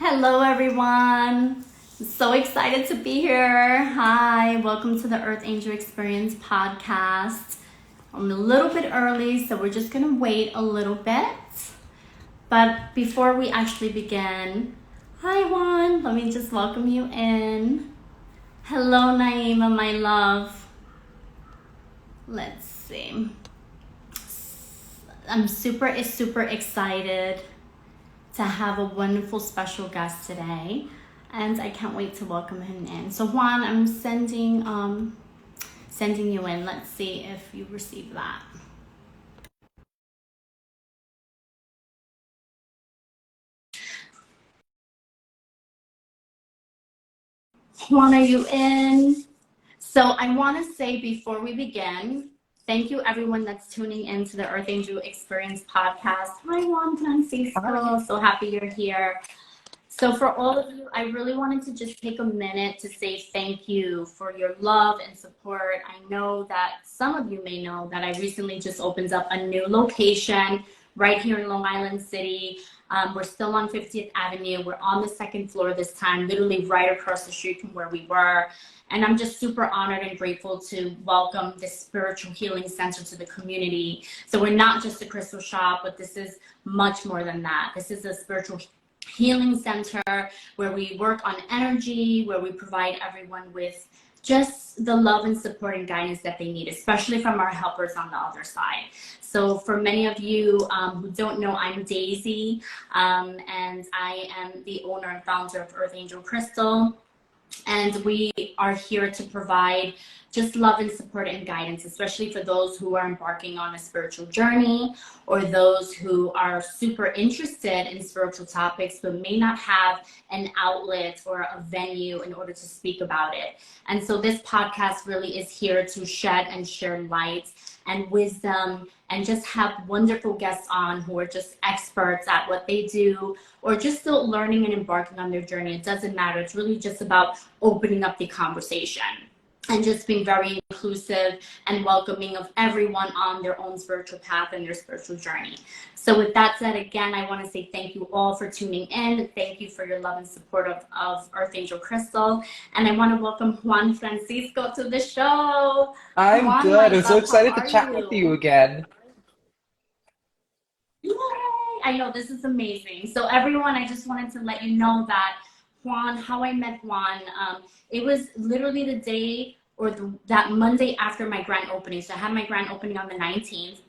Hello, everyone. So excited to be here. Hi, welcome to the Earth Angel Experience podcast. I'm a little bit early, so we're just gonna wait a little bit. But before we actually begin, hi, Juan. Let me just welcome you in. Hello, Naima, my love. Let's see. I'm super excited to have a wonderful special guest today, and I can't wait to welcome him in. So Juan, I'm sending you in. Let's see if you receive that. Juan, are you in? So I want to say before we begin, thank you everyone that's tuning in to the Earth Angel Experience podcast. Hi Juan Francisco, so happy you're here. So for all of you, I really wanted to just take a minute to say thank you for your love and support. I know that some of you may know that I recently just opened up a new location right here in Long Island City. We're still on 50th Avenue. We're on the second floor this time, literally right across the street from where we were. And I'm just super honored and grateful to welcome this spiritual healing center to the community. So we're not just a crystal shop, but this is much more than that. This is a spiritual healing center where we work on energy, where we provide everyone with just the love and support and guidance that they need, especially from our helpers on the other side. So for many of you who don't know, I'm Daisy, and I am the owner and founder of Earth Angel Crystal. And we are here to provide just love and support and guidance, especially for those who are embarking on a spiritual journey or those who are super interested in spiritual topics but may not have an outlet or a venue in order to speak about it. And so this podcast really is here to shed and share light and wisdom and just have wonderful guests on who are just experts at what they do or just still learning and embarking on their journey. It doesn't matter. It's really just about opening up the conversation and just being very inclusive and welcoming of everyone on their own spiritual path and their spiritual journey. So with that said, again, I want to say thank you all for tuning in. Thank you for your love and support of Earth Angel Crystal. And I want to welcome Juan Francisco to the show. I'm Juan, good. my I'm so love, how excited to are chat with you you? again. Yay! I know, this is amazing. So everyone, I just wanted to let you know that Juan, how I met Juan, it was literally the day or that Monday after my grand opening. So I had my grand opening on the 19th.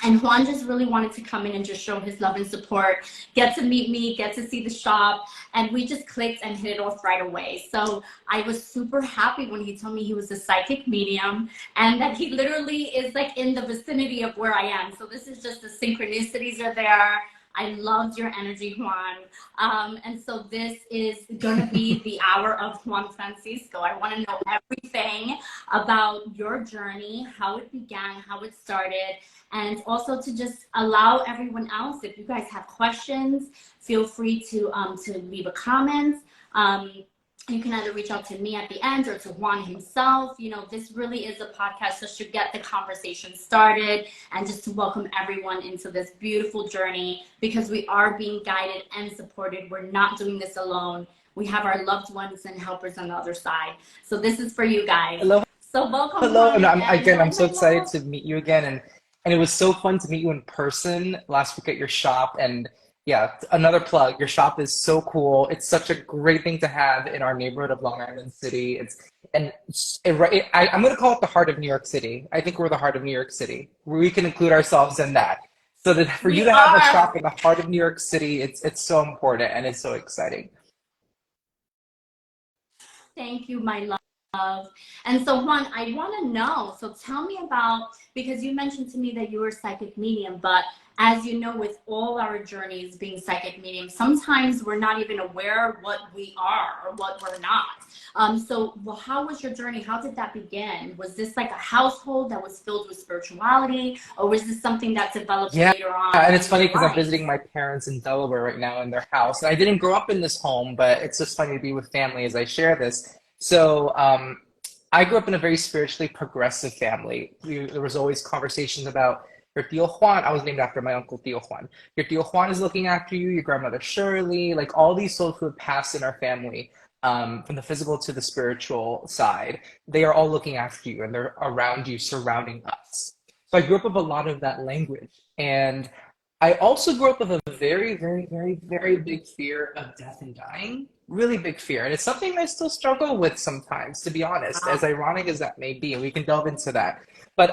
And Juan just really wanted to come in and just show his love and support, get to meet me, get to see the shop, and we just clicked and hit it off right away. So I was super happy when he told me he was a psychic medium and that he literally is like in the vicinity of where I am. So this is just the synchronicities are there. I loved your energy, Juan. And so this is gonna be the hour of Juan Francisco. I wanna know everything about your journey, how it began, how it started, and also to just allow everyone else, if you guys have questions, feel free to leave a comment. You can either reach out to me at the end or to Juan himself. You know, this really is a podcast just to get the conversation started and just to welcome everyone into this beautiful journey because we are being guided and supported. We're not doing this alone. We have our loved ones and helpers on the other side. So this is for you guys. Hello, So welcome, hello, Juan, and again. I'm Hi, so my excited love. to meet you again, and it was so fun to meet you in person last week at your shop. And yeah, another plug. Your shop is so cool. It's such a great thing to have in our neighborhood of Long Island City. I'm going to call it the heart of New York City. I think we're the heart of New York City. We can include ourselves in that. So that for you We to have a are. shop in the heart of New York City, it's so important and it's so exciting. Thank you, my love. And so, Juan, I want to know. So, tell me about because you mentioned to me that you were a psychic medium, but as you know, with all our journeys being psychic mediums, sometimes we're not even aware what we are or what we're not. So, well, how was your journey? How did that begin? Was this like a household that was filled with spirituality, or was this something that developed Yeah, later on and it's in your funny because I'm life? visiting my parents in Delaware right now in their house. And I didn't grow up in this home, but it's just funny to be with family as I share this. So, I grew up in a very spiritually progressive family. There was always conversations about Your Tio Juan, I was named after my uncle Tio Juan. Your Tio Juan is looking after you, your grandmother Shirley, like all these souls who have passed in our family, from the physical to the spiritual side, they are all looking after you and they're around you, surrounding us. So I grew up with a lot of that language. And I also grew up with a very, very, very, very big fear of death and dying. Really big fear. And it's something I still struggle with sometimes, to be honest, Wow. as ironic as that may be. And we can delve into that. But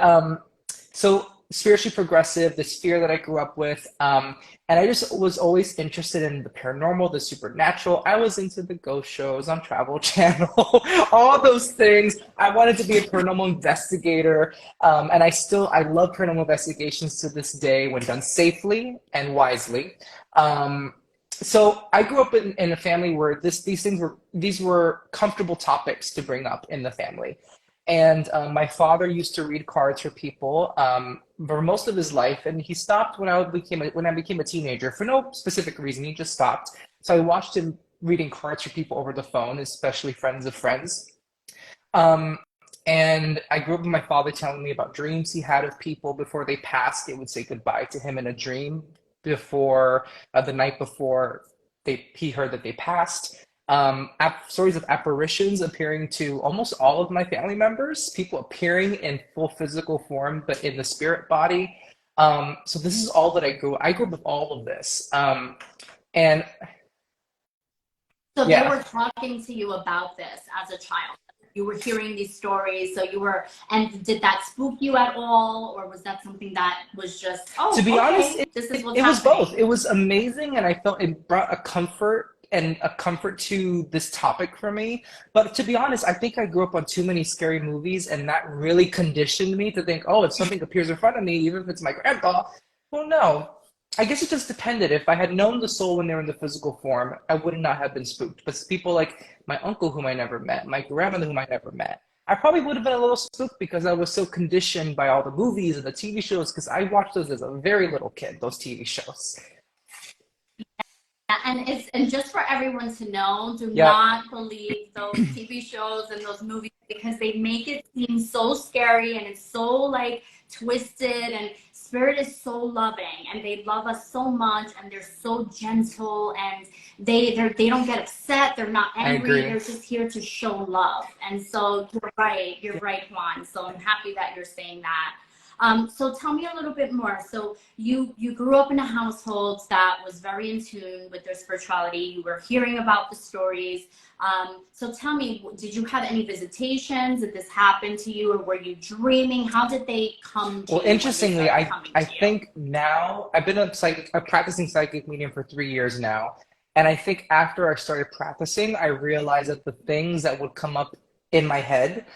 so spiritually progressive, this fear that I grew up with. And I just was always interested in the paranormal, the supernatural. I was into the ghost shows on Travel Channel, all those things. I wanted to be a paranormal investigator. And I love paranormal investigations to this day when done safely and wisely. So I grew up in a family where these were comfortable topics to bring up in the family. And my father used to read cards for people for most of his life, and he stopped when I became a teenager for no specific reason. He just stopped. So I watched him reading cards for people over the phone, especially friends of friends. Um, and I grew up with my father telling me about dreams he had of people before they passed. They would say goodbye to him in a dream before the night before he heard that they passed. Stories of apparitions appearing to almost all of my family members, people appearing in full physical form, but in the spirit body. So this is all that I grew up with all of this. And So they yeah. were talking to you about this as a child. You were hearing these stories, so you were, and did that spook you at all, or was that something that was just, To oh, be honest, okay, this is what's it was both. happening? It was amazing, and I felt it brought a comfort to this topic for me. But to be honest, I think I grew up on too many scary movies, and that really conditioned me to think, oh, if something appears in front of me, even if it's my grandpa, well, no. I guess it just depended. If I had known the soul when they were in the physical form, I would not have been spooked. But people like my uncle, whom I never met, my grandmother, whom I never met, I probably would have been a little spooked because I was so conditioned by all the movies and the TV shows because I watched those as a very little kid, those TV shows. And just for everyone to know, do Yep, not believe those TV shows and those movies because they make it seem so scary and it's so like twisted, and spirit is so loving and they love us so much and they're so gentle, and they don't get upset, they're not I angry, agree. they're just here to show love. And so you're right, Juan. So I'm happy that you're saying that. So tell me a little bit more. So you grew up in a household that was very in tune with their spirituality. You were hearing about the stories. So tell me, did you have any visitations? Did this happen to you, or were you dreaming? How did they come to Well, you when they interestingly, started I coming I to you? think now I've been a practicing psychic medium for 3 years now, and I think after I started practicing, I realized that the things that would come up in my head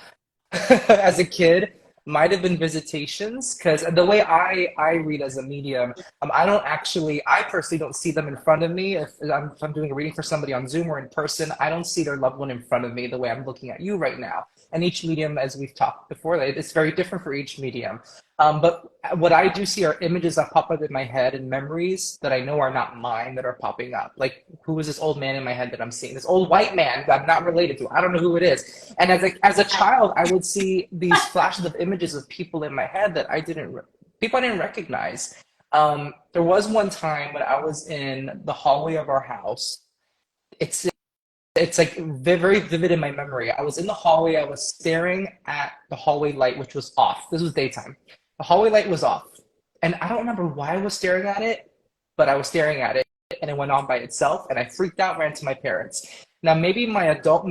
as a kid might have been visitations because the way I read as a medium, I personally don't see them in front of me. If I'm doing a reading for somebody on Zoom or in person, I don't see their loved one in front of me the way I'm looking at you right now. And each medium, as we've talked before, it's very different for each medium. But what I do see are images that pop up in my head and memories that I know are not mine that are popping up. Like, who is this old man in my head that I'm seeing? This old white man that I'm not related to. I don't know who it is. And as a child, I would see these flashes of images of people in my head that people I didn't recognize. There was one time when I was in the hallway of our house. It's it's like very vivid in my memory. I was in the hallway. I was staring at the hallway light, which was off. This was daytime. The hallway light was off, and I don't remember why I was staring at it, but I was staring at it, and it went on by itself, and I freaked out, ran to my parents. Now, maybe my adult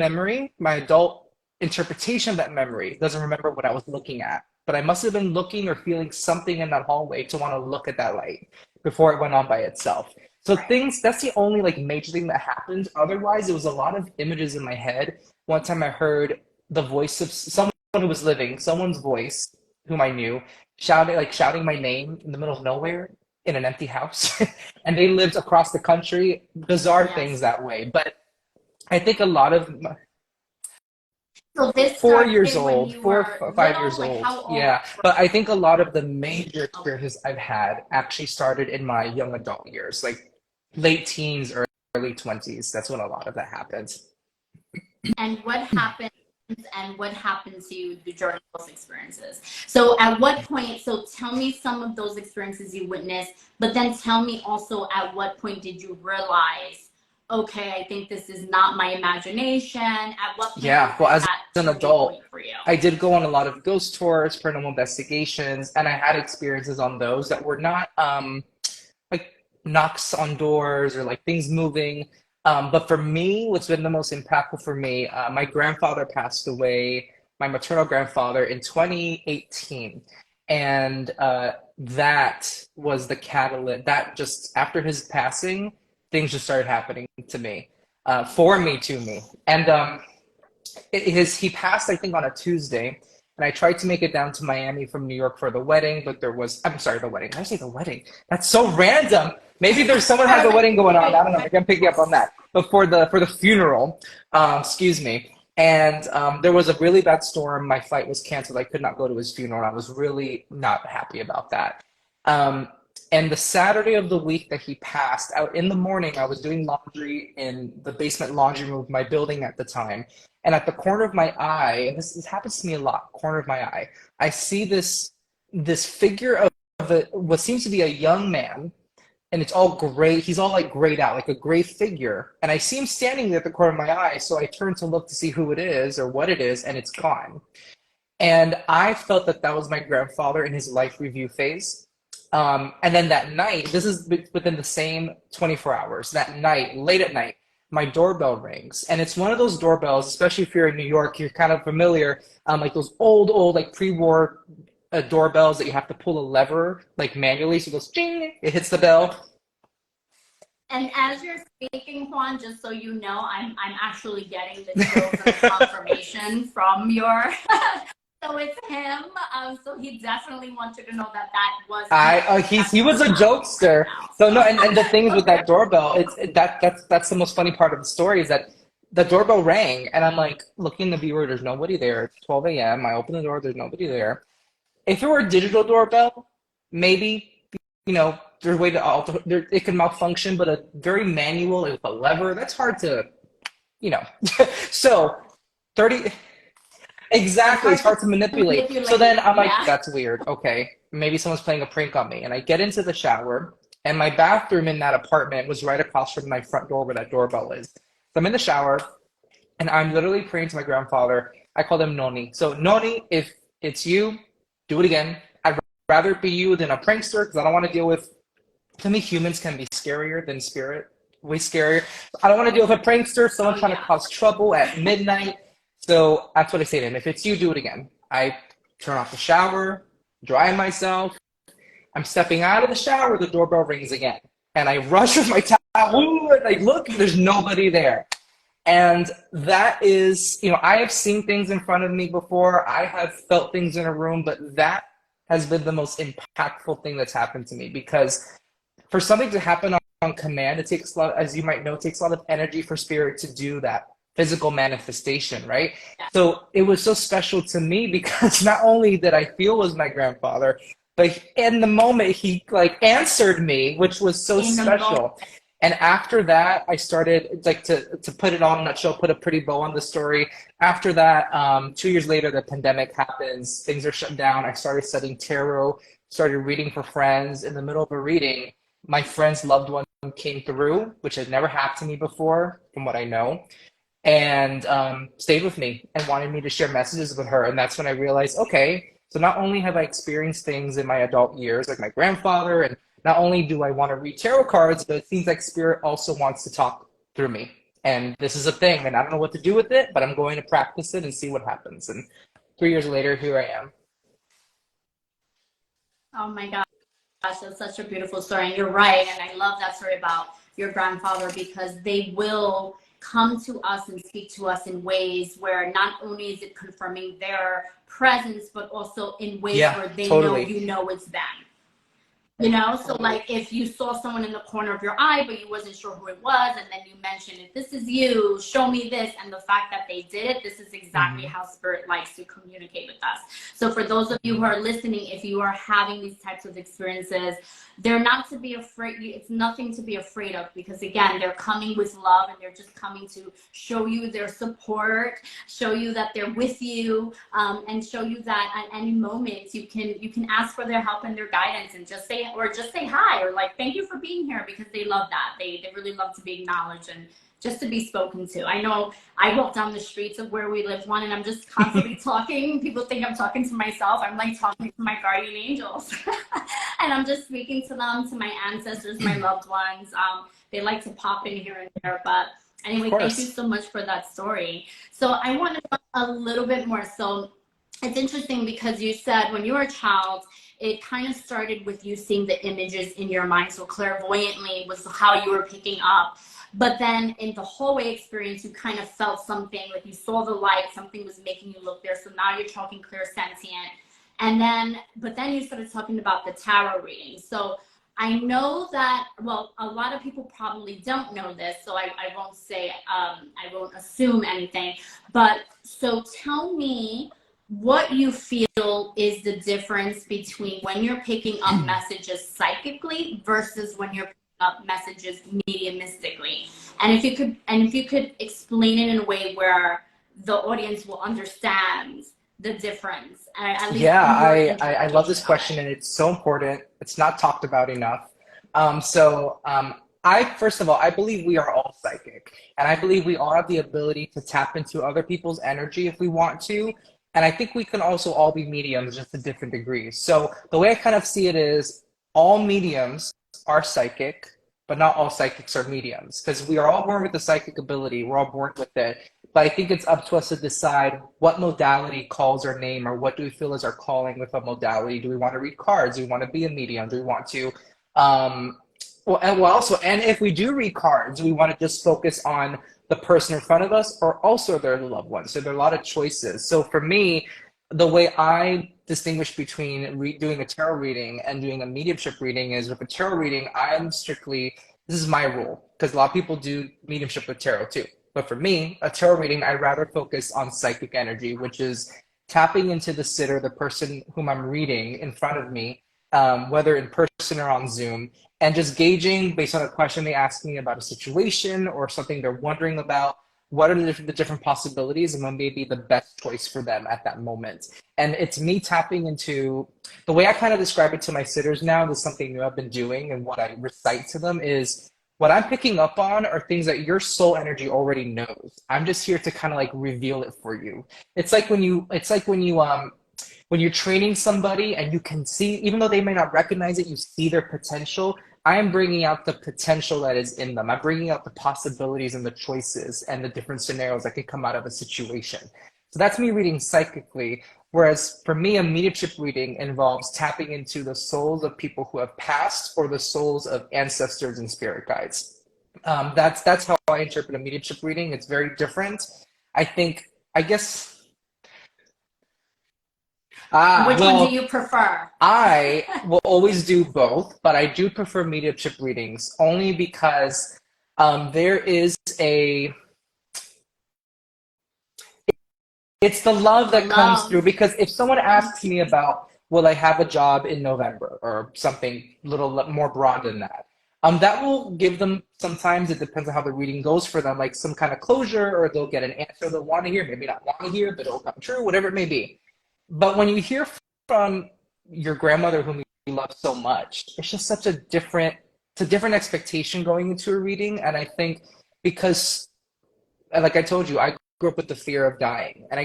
interpretation of that memory doesn't remember what I was looking at, but I must have been looking or feeling something in that hallway to want to look at that light before it went on by itself. So Right. that's the only like major thing that happened. Otherwise, it was a lot of images in my head. One time I heard the voice of someone who was living, someone's voice, whom I knew, shouting my name in the middle of nowhere in an empty house. And they lived across the country. Bizarre things Yes. that way. But I think a lot of So this 4 years started when old, you were 5 years little. Like old. how old Yeah. were But I think a lot of the major you? Okay. experiences I've had actually started in my young adult years, like late teens, early 20s. That's when a lot of that happened. And what happened? and what happened to you during those experiences. So at what point, so tell me some of those experiences you witnessed, but then tell me also at what point did you realize, okay, I think this is not my imagination. At what point was Yeah, well, as that an turning adult, point for you? I did go on a lot of ghost tours, paranormal investigations, and I had experiences on those that were not like knocks on doors or like things moving. But for me, what's been the most impactful for me, my grandfather passed away, my maternal grandfather in 2018. And that was the catalyst. That just after his passing, things just started happening to me, for me, to me. And he passed, I think, on a Tuesday, and I tried to make it down to Miami from New York for the wedding, but there was, I'm sorry, the wedding. Did I say the wedding? That's so random. Maybe there's someone has a wedding going on. I don't know. Maybe I'm picking up on that. But for the funeral, excuse me. And there was a really bad storm. My flight was canceled. I could not go to his funeral. I was really not happy about that. Um, and the Saturday of the week that he passed, out in the morning, I was doing laundry in the basement laundry room of my building at the time. And at the corner of my eye, and this happens to me a lot, corner of my eye, I see this figure of what seems to be a young man, and it's all gray. He's all like grayed out, like a gray figure. And I see him standing there at the corner of my eye, so I turn to look to see who it is or what it is, and it's gone. And I felt that that was my grandfather in his life review phase. And then that night, this is within the same 24 hours, that night, late at night, my doorbell rings. And it's one of those doorbells, especially if you're in New York, you're kind of familiar, like those old, like pre-war doorbells that you have to pull a lever, like manually. So it goes ding, it hits the bell. And as you're speaking, Juan, just so you know, I'm actually getting the chills and the confirmation from your. So it's him. So he definitely wants you to know that that was him. He was a jokester. Now. So So no, and the thing is with okay. that doorbell, that's the most funny part of the story is that the doorbell rang and I'm like looking in the viewer, there's nobody there. It's 12 a.m. I open the door, there's nobody there. If it were a digital doorbell, maybe there's a way to alter it can malfunction, but a very manual with a lever, that's hard to you know. So 30 It's exactly, it's hard to hard to manipulate. So then manipulate. I'm like, Yeah. that's weird. Okay, maybe someone's playing a prank on me. And I get into the shower, and my bathroom in that apartment was right across from my front door where that doorbell is. So I'm in the shower, and I'm literally praying to my grandfather. I call him Noni. So Noni, if it's you, do it again. I'd rather it be you than a prankster because I don't want to deal with. To me, humans can be scarier than spirit. Way scarier. I don't want to deal with a prankster, someone Oh trying to yeah. cause trouble at midnight. So that's what I say to him. If it's you, do it again. I turn off the shower, dry myself. I'm stepping out of the shower, the doorbell rings again. And I rush with my towel, and I look, there's nobody there. And that is, I have seen things in front of me before. I have felt things in a room, but that has been the most impactful thing that's happened to me because for something to happen on command, it takes a lot, as you might know, it takes a lot of energy for spirit to do that physical manifestation, right? Yeah. So it was so special to me because not only did I feel was my grandfather, but in the moment he like answered me, which was so In the moment. special. And after that, I started like to put it on a nutshell, put a pretty bow on the story. After that, 2 years later, the pandemic happens, things are shut down. I started studying tarot, started reading for friends. In the middle of a reading, my friend's loved one came through, which had never happened to me before, from what I know, and stayed with me and wanted me to share messages with her. And that's when I realized, okay, so not only have I experienced things in my adult years, like my grandfather, and not only do I want to read tarot cards, but it seems like spirit also wants to talk through me. And this is a thing, and I don't know what to do with it, but I'm going to practice it and see what happens. And 3 years later, here I am. Oh my gosh, that's such a beautiful story. And you're right. And I love that story about your grandfather because they will come to us and speak to us in ways where not only is it confirming their presence, but also in ways Yeah, where they know totally. you know it's them. So like if you saw someone in the corner of your eye, but you wasn't sure who it was, and then you mentioned, if this is you, show me this. And the fact that they did it, this is exactly Mhm. how spirit likes to communicate with us. So for those of you who are listening, if you are having these types of experiences, they're not to be afraid. It's nothing to be afraid of, because again, they're coming with love, and they're just coming to show you their support, show you that they're with you, and show you that at any moment you can ask for their help and their guidance, and just say hi, or like thank you for being here, because they love that. They really love to be acknowledged and just to be spoken to. I know I walk down the streets of where we live, Juan, and I'm just constantly talking. People think I'm talking to myself. I'm like talking to my guardian angels. And I'm just speaking to them, to my ancestors, my loved ones. They like to pop in here and there, but Of anyway, thank you course. so much for that story. So I want to know a little bit more. So it's interesting because you said when you were a child, it kind of started with you seeing the images in your mind. So clairvoyantly was how you were picking up. But then in the hallway experience, you kind of felt something, like you saw the light, something was making you look there. So now you're talking clairsentient. And then, but then you started talking about the tarot reading. So I know that, well, a lot of people probably don't know this, so I won't say, I won't assume anything. But so tell me what you feel is the difference between when you're picking up messages psychically versus when you're picking up messages mediumistically. And if you could explain it in a way where the audience will understand the difference, at least Yeah, your I love this interpretation of question, it. and it's so important. It's not talked about enough. I first of all, I believe we are all psychic, and I believe we all have the ability to tap into other people's energy if we want to. And I think we can also all be mediums, just to different degrees. So the way I kind of see it is, all mediums are psychic, but not all psychics are mediums, because we are all born with the psychic ability. We're all born with it. But I think it's up to us to decide what modality calls our name, or what do we feel is our calling with a modality. Do we want to read cards? Do we want to be a medium? Do we want to, um, and if we do read cards, we want to just focus on the person in front of us, or also their loved ones. So there are a lot of choices. So for me, the way I distinguish between doing a tarot reading and doing a mediumship reading is, with a tarot reading, I'm strictly, this is my rule, because a lot of people do mediumship with tarot too. But for me, a tarot reading, I rather focus on psychic energy, which is tapping into the sitter, the person whom I'm reading in front of me, whether in person or on Zoom, and just gauging based on a question they ask me about a situation or something they're wondering about. What are the different possibilities, and what may be the best choice for them at that moment? And it's me tapping into, the way I kind of describe it to my sitters now, this is something new I've been doing, and what I recite to them is, what I'm picking up on are things that your soul energy already knows. I'm just here to kind of like reveal it for you. It's like when you're training somebody, and you can see, even though they may not recognize it, you see their potential. I am bringing out the potential that is in them. I'm bringing out the possibilities and the choices and the different scenarios that could come out of a situation. So that's me reading psychically. Whereas for me, a mediumship reading involves tapping into the souls of people who have passed, or the souls of ancestors and spirit guides. That's how I interpret a mediumship reading. It's very different. I think, I guess, Which one do well, you prefer? I will always do both, but I do prefer mediumship readings only because there is a, it's the love The that comes love. through. Because if someone asks me about, will I have a job in November, or something a little more broad than that, that will give them, sometimes it depends on how the reading goes for them, like some kind of closure, or they'll get an answer they'll want to hear, maybe not want to hear, but it'll come true, whatever it may be. But when you hear from your grandmother, whom you love so much, it's just such a different, it's a different expectation going into a reading. And I think, because, like I told you, I grew up with the fear of dying, and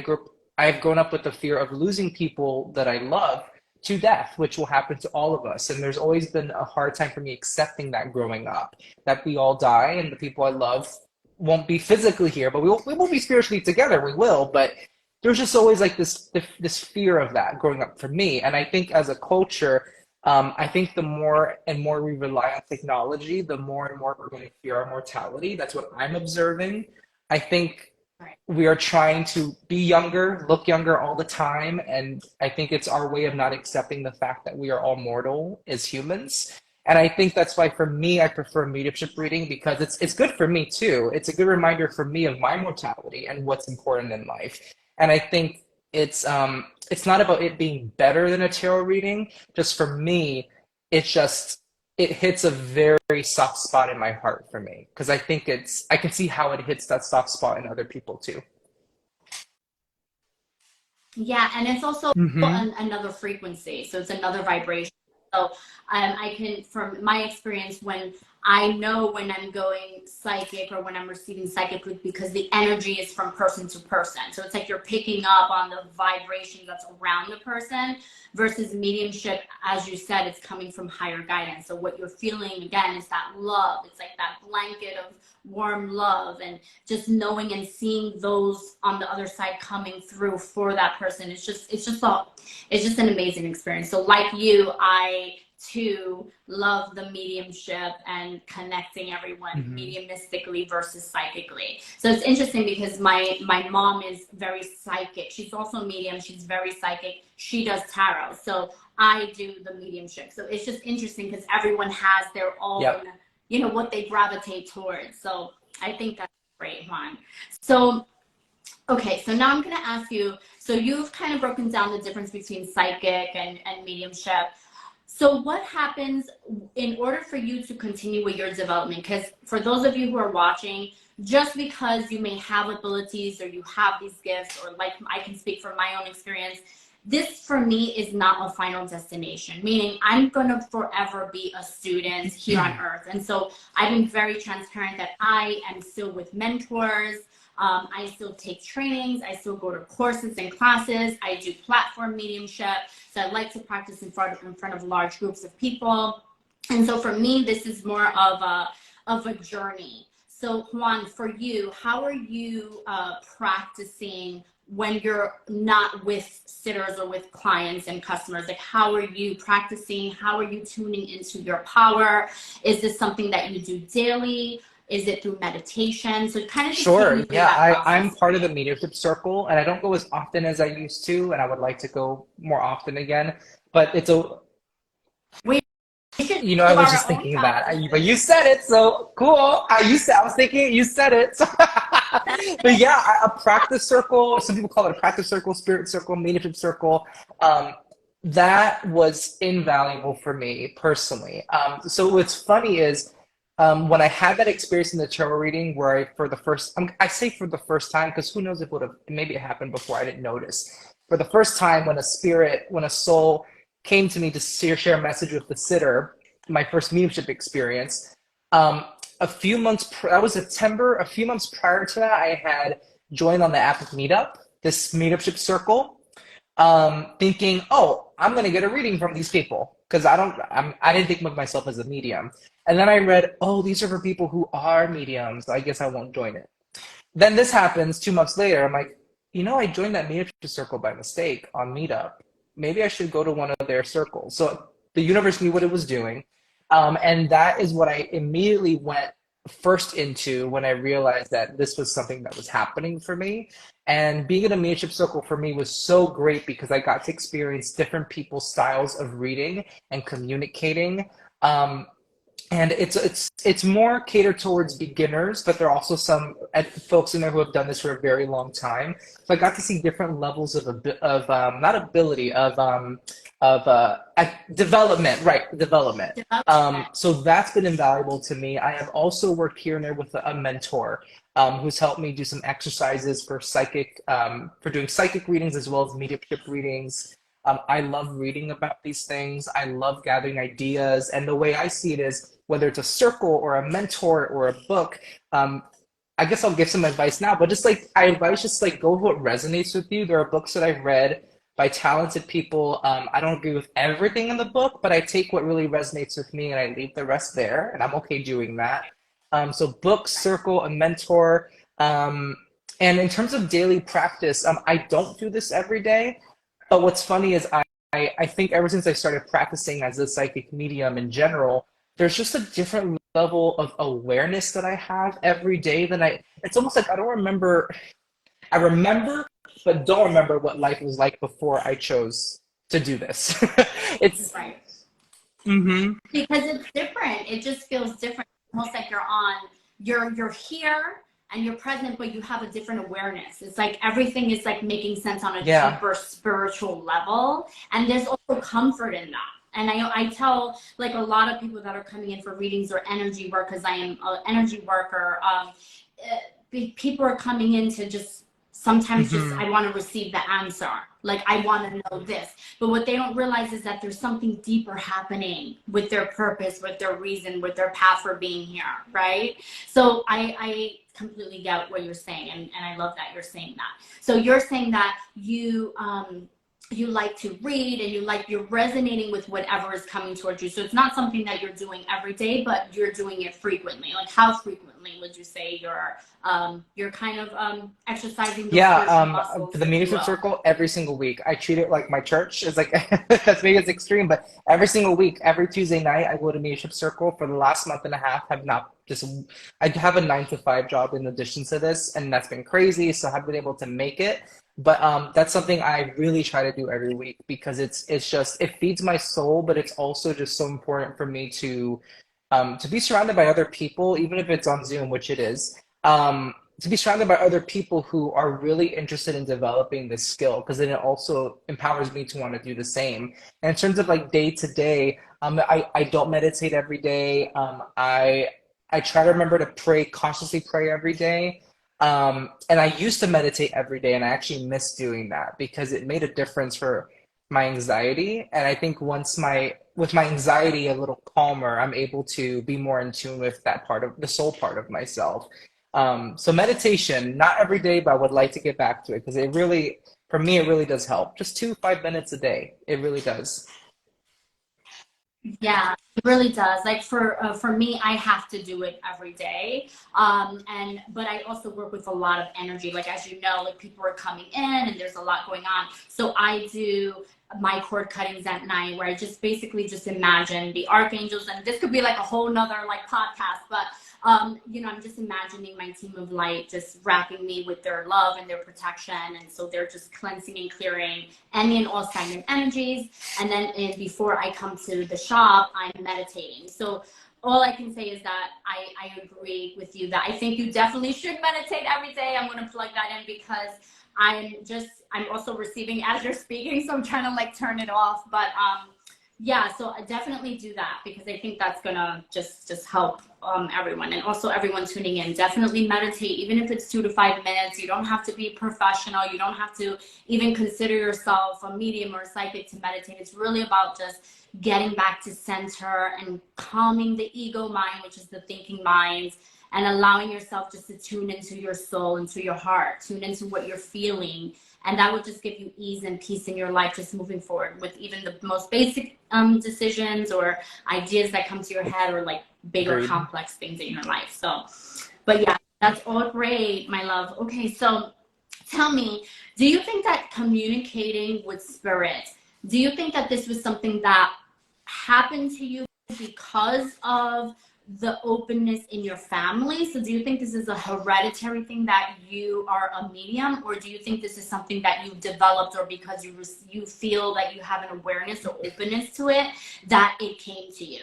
I've grown up with the fear of losing people that I love to death, which will happen to all of us. And there's always been a hard time for me accepting that growing up, that we all die, and the people I love won't be physically here, but we will be spiritually together. We will, but there's just always like this fear of that growing up for me. And I think as a culture, I think the more and more we rely on technology, the more and more we're going to fear our mortality. That's what I'm observing. I think Right. we are trying to be younger, look younger all the time. And I think it's our way of not accepting the fact that we are all mortal as humans. And I think that's why for me, I prefer mediumship reading because it's good for me too. It's a good reminder for me of my mortality and what's important in life. And I think it's not about it being better than a tarot reading. Just for me, it's just it hits a very soft spot in my heart for me because I think I can see how it hits that soft spot in other people too. Yeah, and it's also Hmm. another frequency, so it's another vibration. So I can, from my experience, when I know when I'm going psychic or when I'm receiving psychic, because the energy is from person to person. So it's like you're picking up on the vibration that's around the person versus mediumship, as you said, it's coming from higher guidance. So what you're feeling again is that love. It's like that blanket of warm love and just knowing and seeing those on the other side coming through for that person. It's just an amazing experience. So like you, I too love the mediumship and connecting everyone Hmm. mediumistically versus psychically. So it's interesting because my mom is very psychic. She's also a medium. She's very psychic. She does tarot. So I do the mediumship. So it's just interesting because everyone has their own, Yep. what they gravitate towards. So I think that's great, Juan. So, okay, so now I'm going to ask you, so you've kind of broken down the difference between psychic and mediumship. So what happens in order for you to continue with your development? Because for those of you who are watching, just because you may have abilities or you have these gifts, or like I can speak from my own experience, this for me is not a final destination, meaning I'm going to forever be a student here on earth. And so I've been very transparent that I am still with mentors. I still take trainings. I still go to courses and classes. I do platform mediumship. So I like to practice in front of large groups of people. And so for me, this is more of a journey. So Juan, for you, how are you practicing when you're not with sitters or with clients and customers? Like, how are you practicing? How are you tuning into your power? Is this something that you do daily? Is it through meditation? So kind of just take me Sure. through Yeah, that I'm process for part of you. the mediumship circle, and I don't go as often as I used to, and I would like to go more often again. But it's a, We should I do was our just own thinking that, but practices. you said it, so cool. I was thinking you said it. But yeah, a practice circle. Some people call it a practice circle, spirit circle, mediumship circle. Um, that was invaluable for me personally. So what's funny is when I had that experience in the tarot reading, where I say for the first time, because who knows if it would have, maybe it happened before I didn't notice. For the first time, when a soul came to me to share a message with the sitter, my first mediumship experience. That was September. A few months prior to that, I had joined on the app of Meetup, this mediumship circle, thinking, oh, I'm gonna get a reading from these people because I didn't think of myself as a medium. And then I read, oh, these are for people who are mediums. So I guess I won't join it. Then this happens 2 months later. I'm like, I joined that mediumship circle by mistake on Meetup. Maybe I should go to one of their circles. So the universe knew what it was doing. And that is what I immediately went first into when I realized that this was something that was happening for me. And being in a mediumship circle for me was so great because I got to experience different people's styles of reading and communicating. Um, and it's more catered towards beginners, but there are also some folks in there who have done this for a very long time. So I got to see different levels of not ability of development, right? Development. Development. So that's been invaluable to me. I have also worked here and there with a mentor who's helped me do some exercises for doing psychic readings as well as mediumship readings. I love reading about these things. I love gathering ideas. And the way I see it is whether it's a circle or a mentor or a book, um, I guess I'll give some advice now, but I advise just like go with what resonates with you. There are books that I've read by talented people. I don't agree with everything in the book, but I take what really resonates with me and I leave the rest there, and I'm okay doing that. So book, circle, a mentor. Um, and in terms of daily practice, I don't do this every day. But what's funny is I think ever since I started practicing as a psychic medium in general, there's just a different level of awareness that I have every day it's almost like I don't remember. I remember, but don't remember what life was like before I chose to do this. It's, Right. mm-hmm. Because it's different. It just feels different. Almost like you're here and you're present, but you have a different awareness. It's like everything is like making sense on a Yeah. deeper spiritual level. And there's also comfort in that. And I tell like a lot of people that are coming in for readings or energy work, because I am an energy worker, people are coming in to just sometimes just Mm-hmm. I want to receive the answer. Like I want to know this. But what they don't realize is that there's something deeper happening with their purpose, with their reason, with their path for being here, right? So I completely get what you're saying, and I love that you're saying that. So you're saying that you like to read and you're resonating with whatever is coming towards you. So it's not something that you're doing every day, but you're doing it frequently. Like how frequently would you say you're kind of exercising those Yeah, spiritual for muscles, the if you leadership will? circle every single week. I treat it like my church. It's like that's maybe it's extreme, but every single week, every Tuesday night, I go to leadership circle. For the last month and a half, have not just I have a 9 to 5 job in addition to this, and that's been crazy. So I've been able to make it. But that's something I really try to do every week because it's just it feeds my soul, but it's also just so important for me to be surrounded by other people, even if it's on Zoom, which it is. To be surrounded by other people who are really interested in developing this skill, because then it also empowers me to want to do the same. And in terms of like day to day, I don't meditate every day. I try to remember to pray, consciously pray every day. And I used to meditate every day, and I actually miss doing that because it made a difference for my anxiety. And I think once with my anxiety a little calmer, I'm able to be more in tune with that part of the soul part of myself. So meditation, not every day, but I would like to get back to it because it really, for me, it really does help. Just 2 5 minutes a day. It really does. Yeah, it really does. Like for me, I have to do it every day. And but I also work with a lot of energy. Like as you know, like people are coming in and there's a lot going on. So I do my cord cuttings at night where I just basically just imagine the archangels, and this could be like a whole nother like podcast, but I'm just imagining my team of light just wrapping me with their love and their protection. And so they're just cleansing and clearing any and all stagnant energies. And then before I come to the shop, I'm meditating. So all I can say is that I agree with you that I think you definitely should meditate every day. I'm going to plug that in because I'm also receiving as you're speaking. So I'm trying to like turn it off. But yeah, so I definitely do that because I think that's gonna just help everyone, and also everyone tuning in. Definitely meditate, even if it's 2 to 5 minutes. You don't have to be professional. You don't have to even consider yourself a medium or a psychic to meditate. It's really about just getting back to center and calming the ego mind, which is the thinking mind, and allowing yourself just to tune into your soul, into your heart, tune into what you're feeling, and that would just give you ease and peace in your life just moving forward with even the most basic decisions or ideas that come to your head, or like bigger Agreed. complex things in your life. So but yeah, that's all great, my love. Okay, so tell me, do you think that communicating with spirit, do you think that this was something that happened to you because of the openness in your family? So do you think this is a hereditary thing that you are a medium, or do you think this is something that you've developed, or because you feel that you have an awareness or openness to it that it came to you?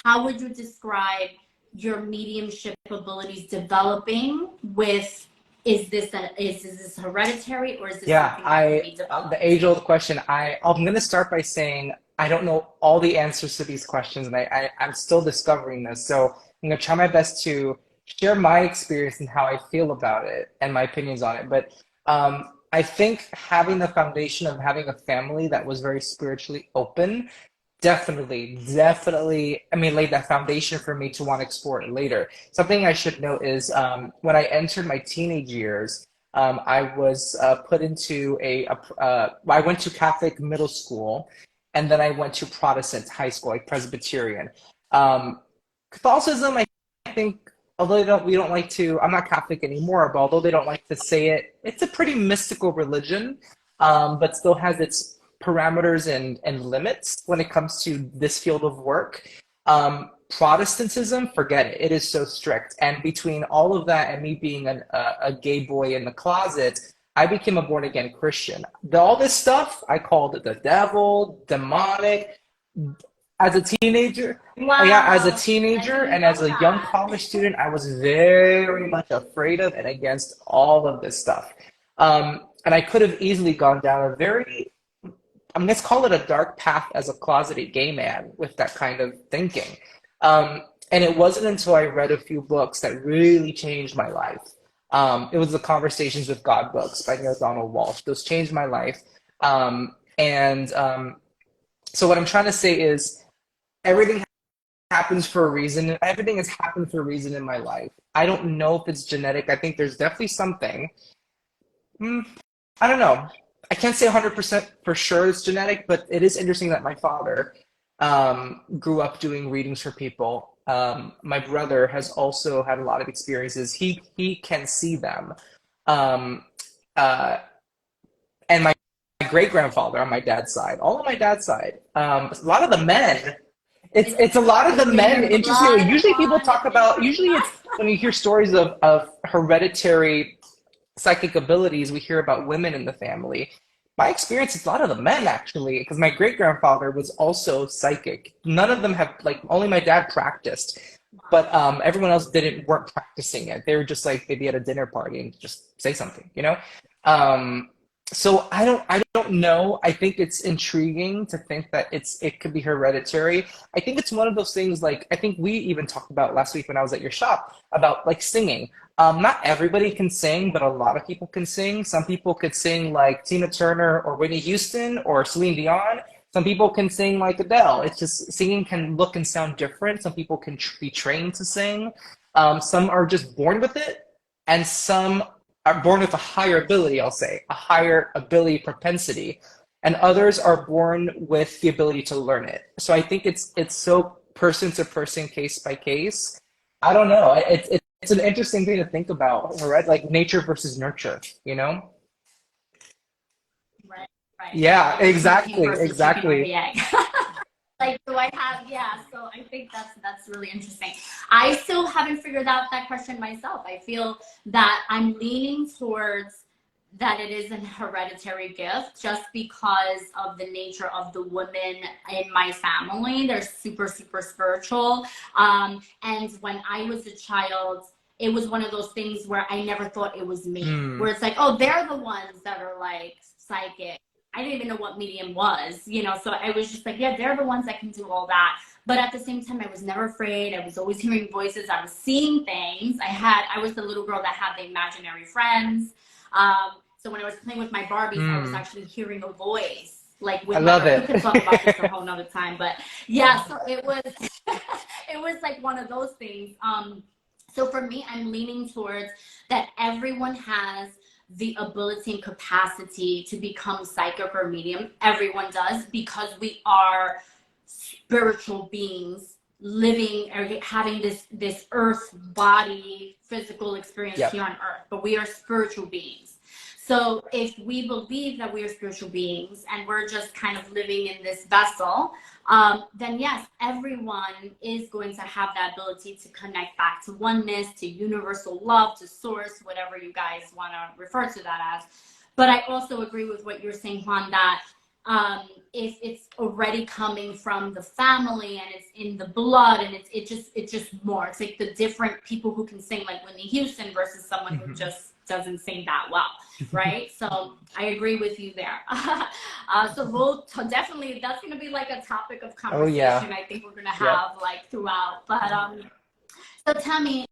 How would you describe your mediumship abilities developing with, is this hereditary, or is this Yeah, something that can I be the developed? age-old question. I'm gonna start by saying I don't know all the answers to these questions, and I'm still discovering this. So I'm gonna try my best to share my experience and how I feel about it and my opinions on it. But I think having the foundation of having a family that was very spiritually open definitely, I mean, laid that foundation for me to want to explore it later. Something I should note is when I entered my teenage years, I was put into I went to Catholic middle school, and then I went to Protestant high school, like Presbyterian. Catholicism, I think, although we don't like to, I'm not Catholic anymore, but although they don't like to say it, it's a pretty mystical religion, but still has its parameters and limits when it comes to this field of work. Protestantism, forget it. It is so strict. And between all of that and me being a gay boy in the closet, I became a born again Christian. All this stuff I called the devil, demonic. As a teenager, yeah, as a Wow, I teenager didn't and as know a young that. college student, I was very much afraid of and against all of this stuff. And I could have easily gone down a very, let's call it a dark path as a closeted gay man with that kind of thinking. And it wasn't until I read a few books that really changed my life. It was the Conversations with God books by Neil Donald Walsh. Those changed my life. And so what I'm trying to say is everything happens for a reason. Everything has happened for a reason in my life. I don't know if it's genetic. I think there's definitely something. Hmm, I don't know. I can't say 100% for sure it's genetic, but it is interesting that my father grew up doing readings for people. My brother has also had a lot of experiences. He can see them. Um, uh, and my great grandfather on my dad's side, all on my dad's side, a lot of the men. It's a lot of the It's in men. your Interestingly, blood, usually people Juan. talk It's in about. your Usually, it's when you hear stories of hereditary psychic abilities, we hear about women in the family. My experience, it's a lot of the men actually, because my great grandfather was also psychic. None of them have like only my dad practiced, but everyone else weren't practicing it. They were just like maybe at a dinner party and just say something, you know. Um, so I don't know. I think it's intriguing to think that it could be hereditary. I think it's one of those things like I think we even talked about last week when I was at your shop about like singing. Not everybody can sing, but a lot of people can sing. Some people could sing like Tina Turner or Whitney Houston or Celine Dion. Some people can sing like Adele. It's just singing can look and sound different. Some people can be trained to sing. Some are just born with it, and some are born with a higher ability, I'll say, a higher ability propensity, and others are born with the ability to learn it. So I think it's so person to person, case by case. I don't know. It's an interesting thing to think about, right? Like nature versus nurture, you know? Right, right. Yeah, Like which one came exactly, first, the chicken or the exactly. egg? Like, do I have, yeah, so I think that's really interesting. I still haven't figured out that question myself. I feel that I'm leaning towards that it is an hereditary gift just because of the nature of the women in my family. They're super, super spiritual. And when I was a child, it was one of those things where I never thought it was me, Hmm. where it's like, oh, they're the ones that are like psychic. I didn't even know what medium was, so I was just like, yeah, they're the ones that can do all that. But at the same time, I was never afraid. I was always hearing voices. I was seeing things. I was the little girl that had the imaginary friends. So when I was playing with my Barbies, I was Hmm. actually hearing a voice, like I with my, love we could talk about this a it. whole nother time, but yeah, so it was, it was like one of those things. So for me, I'm leaning towards that everyone has the ability and capacity to become psychic or medium. Everyone does because we are spiritual beings living or having this earth body physical experience here Yep. on earth, but we are spiritual beings. So if we believe that we are spiritual beings and we're just kind of living in this vessel, then yes, everyone is going to have that ability to connect back to oneness, to universal love, to source, whatever you guys want to refer to that as. But I also agree with what you're saying, Juan, that if it's already coming from the family and it's in the blood and it's just more. It's like the different people who can sing like Whitney Houston versus someone who Mhm. just doesn't sing that well, right? So I agree with you there. So definitely that's going to be like a topic of Oh conversation. yeah. I think we're going to Yep. have like throughout. But so tell me,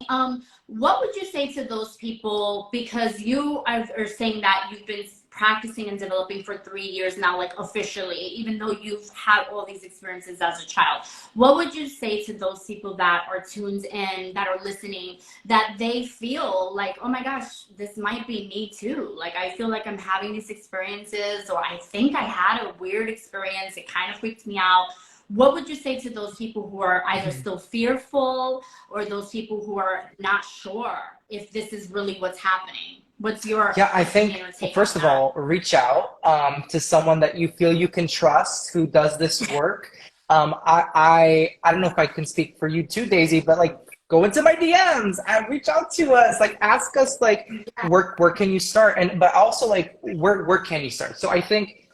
what would you say to those people? Because you are saying that you've been practicing and developing for 3 years now, like officially, even though you've had all these experiences as a child. What would you say to those people that are tuned in, that are listening, that they feel like, oh my gosh, this might be me too? Like, I feel like I'm having these experiences, or I think I had a weird experience. It kind of freaked me out. What would you say to those people who are either still fearful or those people who are not sure if this is really what's happening? What's your Yeah, I opinion think, or take first on of that? all, reach out to someone that you feel you can trust who does this work. I don't know if I can speak for you too, Daisy, but like go into my DMs and reach out to us, like ask us like where can you start? And but also like where can you start? So I think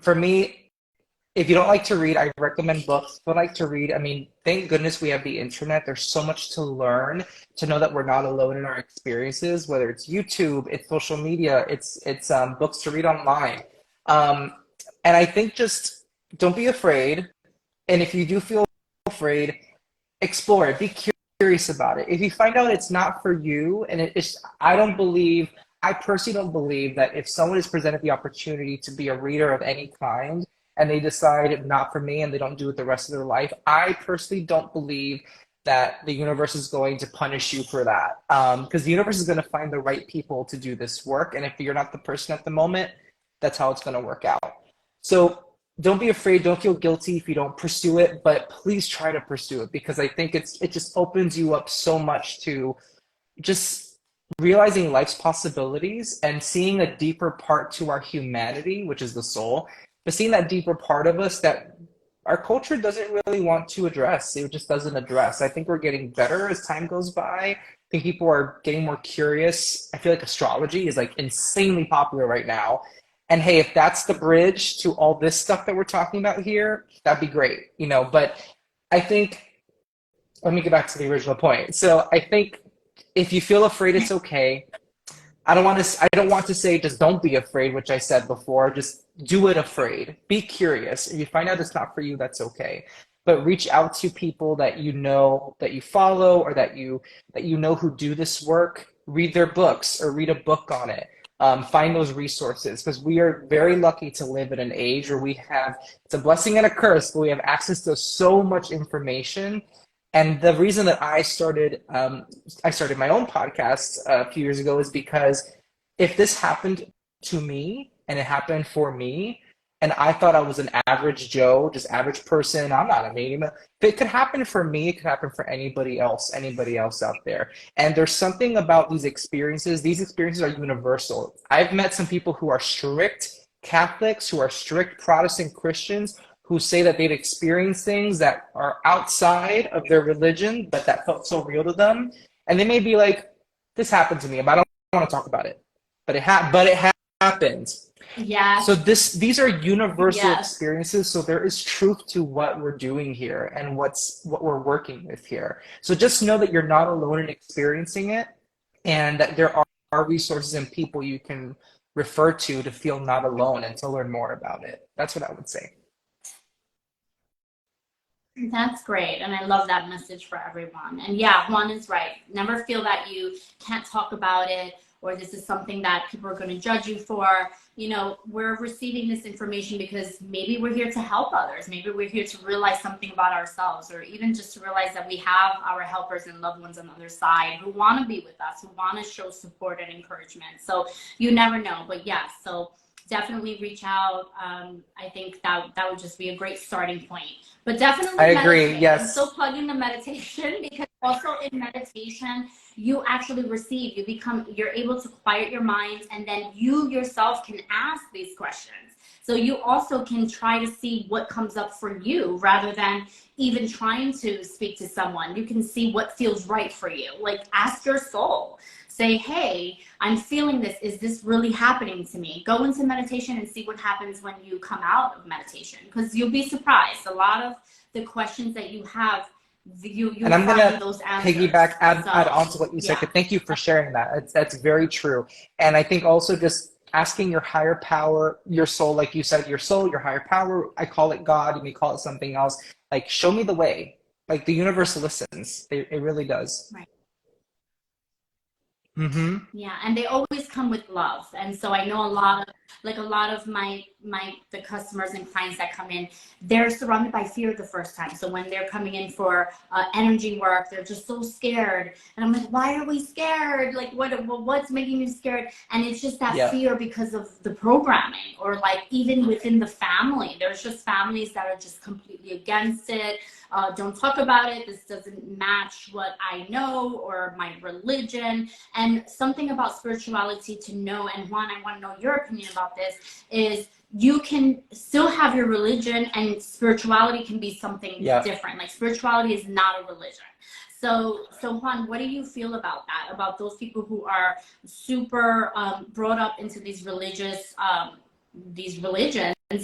for me, if you don't like to read, I recommend books. If you don't like to read, I mean, thank goodness we have the internet. There's so much to learn, to know that we're not alone in our experiences, whether it's YouTube, it's social media, it's books to read online. Um, and I think just don't be afraid. And if you do feel afraid, explore it. Be curious about it. If you find out it's not for you, and it's, I personally don't believe that if someone is presented the opportunity to be a reader of any kind and they decide not for me and they don't do it the rest of their life, I personally don't believe that the universe is going to punish you for that. Because the universe is going to find the right people to do this work. And if you're not the person at the moment, that's how it's going to work out. So don't be afraid. Don't feel guilty if you don't pursue it, but please try to pursue it because I think it just opens you up so much to just realizing life's possibilities and seeing a deeper part to our humanity, which is the soul, but seeing that deeper part of us that our culture doesn't really want to address. It just doesn't address. I think we're getting better as time goes by. I think people are getting more curious. I feel like astrology is like insanely popular right now. And hey, if that's the bridge to all this stuff that we're talking about here, that'd be great, you know. But I think, let me get back to the original point. So I think if you feel afraid, it's okay. I don't want to say just don't be afraid, which I said before. Just do it afraid. Be curious. If you find out it's not for you, that's okay. But reach out to people that you know, that you follow, or that you know who do this work. Read their books or read a book on it. Find those resources because we are very lucky to live in an age where we have, it's a blessing and a curse, but we have access to so much information. And the reason that I started my own podcast a few years ago is because if this happened to me and it happened for me, and I thought I was an average Joe, just average person, I'm not a medium. If it could happen for me, it could happen for anybody else out there. And there's something about these experiences. These experiences are universal. I've met some people who are strict Catholics, who are strict Protestant Christians, who say that they've experienced things that are outside of their religion, but that felt so real to them. And they may be like, this happened to me, but I don't want to talk about it. But it happened. Yeah. So these are universal Yes. experiences. So there is truth to what we're doing here and what we're working with here. So just know that you're not alone in experiencing it, and that there are resources and people you can refer to feel not alone and to learn more about it. That's what I would say. That's great. And I love that message for everyone. And yeah, Juan is right. Never feel that you can't talk about it or this is something that people are going to judge you for. You know, we're receiving this information because maybe we're here to help others. Maybe we're here to realize something about ourselves, or even just to realize that we have our helpers and loved ones on the other side who want to be with us, who want to show support and encouragement. So you never know. But yeah, so definitely reach out. I think that would just be a great starting point. But definitely I agree. meditate. Yes. I'm still plugging the meditation because also in meditation, you actually receive, you're able to quiet your mind, and then you yourself can ask these questions. So you also can try to see what comes up for you rather than even trying to speak to someone. You can see what feels right for you. Like ask your soul. Say, hey, I'm feeling this. Is this really happening to me? Go into meditation and see what happens when you come out of meditation, because you'll be surprised. A lot of the questions that you have, you and I'm find gonna those answers. add on to what you said. Yeah. Thank you for sharing that. That's very true. And I think also just asking your higher power, your soul, like you said, your soul, your higher power. I call it God. You may call it something else. Like, show me the way. Like the universe listens. It really does. Right. Mm-hmm. Yeah, and they always come with love. And so I know a lot of my the customers and clients that come in, they're surrounded by fear the first time. So when they're coming in for energy work, they're just so scared. And I'm like, why are we scared? Like what's making you scared? And it's just that fear because of the programming, or like even within the family, there's just families that are just completely against it. Don't talk about it. This doesn't match what I know or my religion. And something about spirituality to know, and Juan, I want to know your opinion about this, is you can still have your religion and spirituality can be something different. Like spirituality is not a religion. So Juan, what do you feel about that? About those people who are super brought up into these religions,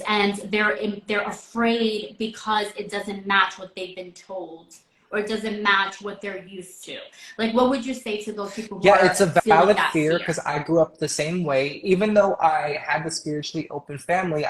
and they're afraid because it doesn't match what they've been told, or it doesn't match what they're used to. Like, what would you say to those people who Yeah, are it's a feeling valid that fear fear? because I grew up the same way. Even though I had the spiritually open family,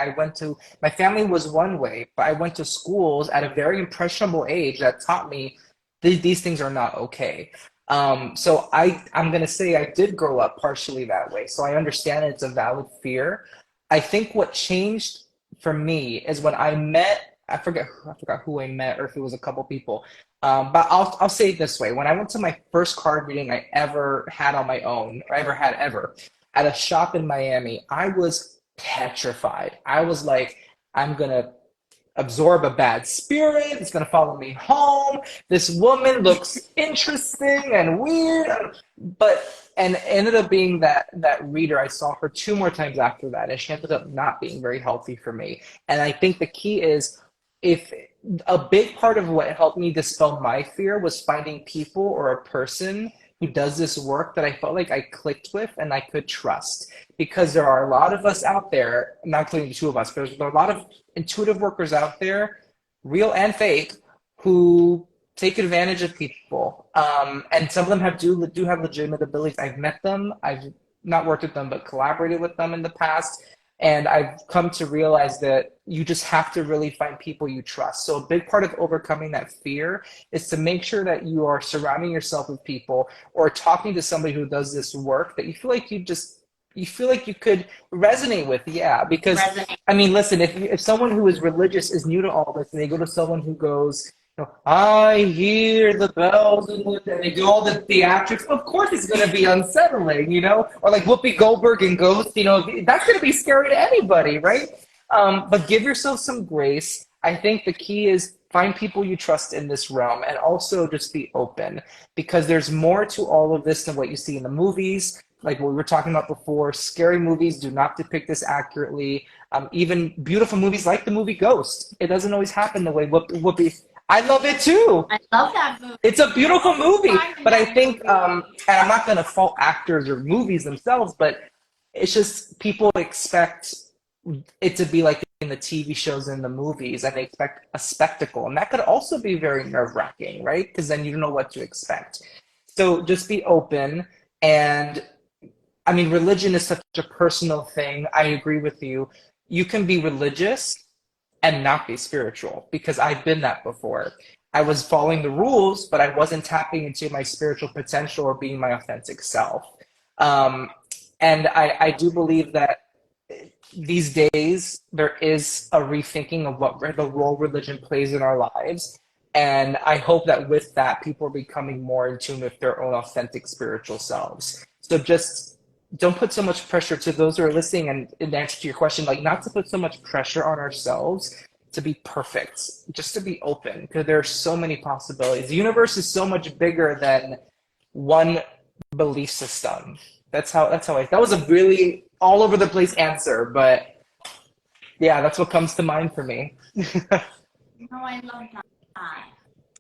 my family was one way, but I went to schools at a very impressionable age that taught me these things are not okay. I'm gonna say I did grow up partially that way, so I understand it's a valid fear. I think what changed for me is when I met, I forgot who I met or if it was a couple people. But I'll say it this way. When I went to my first card reading I ever had on my own, or ever had ever, at a shop in Miami, I was petrified. I was like, I'm gonna absorb a bad spirit. It's gonna follow me home. This woman looks interesting and weird. And it ended up being that reader. I saw her two more times after that, and she ended up not being very healthy for me. And I think the key is, if a big part of what helped me dispel my fear was finding people or a person who does this work that I felt like I clicked with and I could trust. Because there are a lot of us out there, not including the two of us, but there's a lot of intuitive workers out there, real and fake, who take advantage of people. And some of them do have legitimate abilities. I've met them. I've not worked with them, but collaborated with them in the past. And I've come to realize that you just have to really find people you trust. So a big part of overcoming that fear is to make sure that you are surrounding yourself with people or talking to somebody who does this work that you feel like you could resonate with. Yeah, because Resonate. I mean, listen, if someone who is religious is new to all this and they go to someone who goes, I hear the bells and they do all the theatrics. Of course, it's going to be unsettling, or like Whoopi Goldberg and Ghost. That's going to be scary to anybody, right? But give yourself some grace. I think the key is find people you trust in this realm, and also just be open, because there's more to all of this than what you see in the movies. Like what we were talking about before, scary movies do not depict this accurately. Even beautiful movies like the movie Ghost, it doesn't always happen the way Whoopi. I love it too. I love that movie. It's a beautiful movie, Crying in but I that think, movie. and I'm not going to fault actors or movies themselves, but it's just people expect it to be like in the TV shows and the movies, and they expect a spectacle, and that could also be very nerve-wracking, right? Because then you don't know what to expect. So just be open. And I mean, religion is such a personal thing. I agree with you. You can be religious and not be spiritual, because I've been that before. I was following the rules, but I wasn't tapping into my spiritual potential or being my authentic self. Um, and I do believe that these days there is a rethinking of what the role religion plays in our lives. And I hope that with that, people are becoming more in tune with their own authentic spiritual selves. So just don't put so much pressure, to those who are listening, and in answer to your question, like, not to put so much pressure on ourselves to be perfect, just to be open, because there are so many possibilities. The universe is so much bigger than one belief system. That was a really all over the place answer, but yeah, that's what comes to mind for me. No, I love that.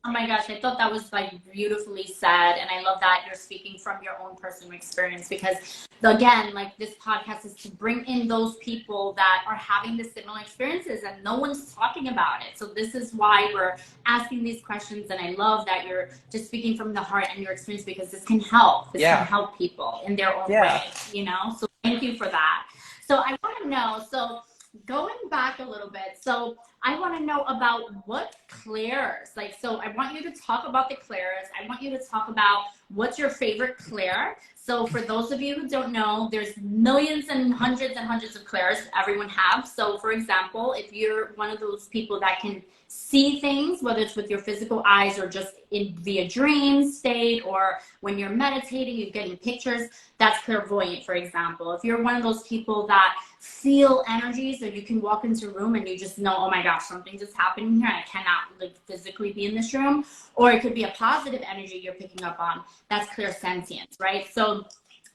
Oh my gosh, I thought that was like beautifully said. And I love that you're speaking from your own personal experience, because again, like, this podcast is to bring in those people that are having the similar experiences and no one's talking about it. So this is why we're asking these questions. And I love that you're just speaking from the heart and your experience, because this can help. This can Yeah, help people in their own yeah. way. So thank you for that. So I want to know, so going back a little bit, so I want to know about what clairs, like, so I want you to talk about the clairs. I want you to talk about what's your favorite clair. So for those of you who don't know, there's millions and hundreds of clairs everyone have. So for example, if you're one of those people that can see things, whether it's with your physical eyes or just in via dream state, or when you're meditating, you're getting pictures, that's clairvoyant, for example. If you're one of those people that feel energies, or you can walk into a room and you just know, oh my gosh, something just happened here, I cannot, like, physically be in this room. Or it could be a positive energy you're picking up on. That's clairsentience, right? So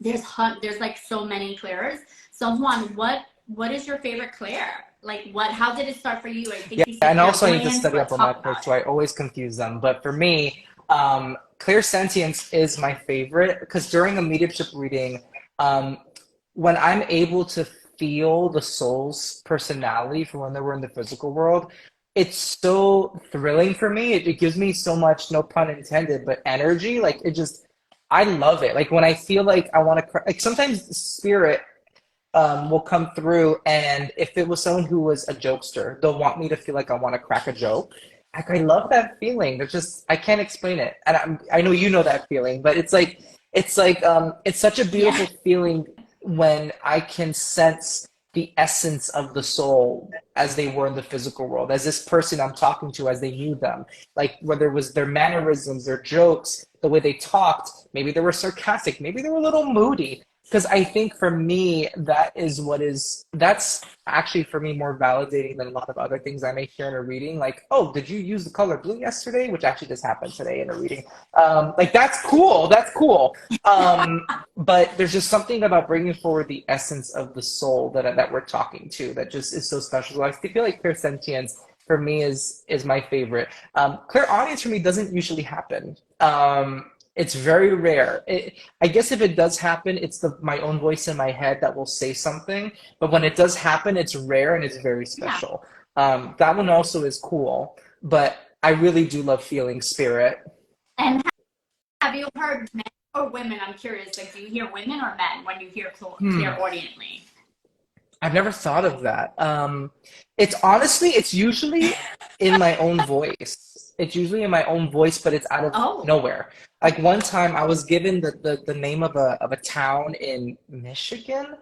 there's like so many clairs. So Juan, what is your favorite clair? Like, how did it start for you? I Yeah, think you said and also I need to clairvoyance, study but up on my talk clairs, about so it. I always confuse them. But for me, clairsentience is my favorite because during a mediumship reading, um, when I'm able to feel the soul's personality from when they were in the physical world, it's so thrilling for me. It gives me so much, no pun intended, but energy. Like it just, I love it. Like when I feel like I want to, like sometimes spirit will come through, and if it was someone who was a jokester, they'll want me to feel like I want to crack a joke. Like I love that feeling. There's just I can't explain it, and I know you know that feeling, but it's such a Yeah. beautiful feeling when I can sense the essence of the soul as they were in the physical world, as this person I'm talking to, as they knew them, like whether it was their mannerisms, their jokes, the way they talked. Maybe they were sarcastic, maybe they were a little moody, because I think for me, that's actually for me more validating than a lot of other things I may hear in a reading. Like, oh, did you use the color blue yesterday? Which actually just happened today in a reading. Like, that's cool. That's cool. But there's just something about bringing forward the essence of the soul that we're talking to that just is so special. So I feel like clairsentience for me is my favorite. Clairaudience for me doesn't usually happen. It's very rare. I guess if it does happen, it's my own voice in my head that will say something. But when it does happen, it's rare and it's very Yeah. special. That one also is cool, but I really do love feeling spirit. And have you heard men or women? I'm curious. Like, do you hear women or men when you hear Hmm. clairaudiently? I've never thought of that. It's honestly, it's usually in my own voice. It's usually in my own voice, but it's out of Oh, nowhere. Like one time, I was given the name of a town in Michigan,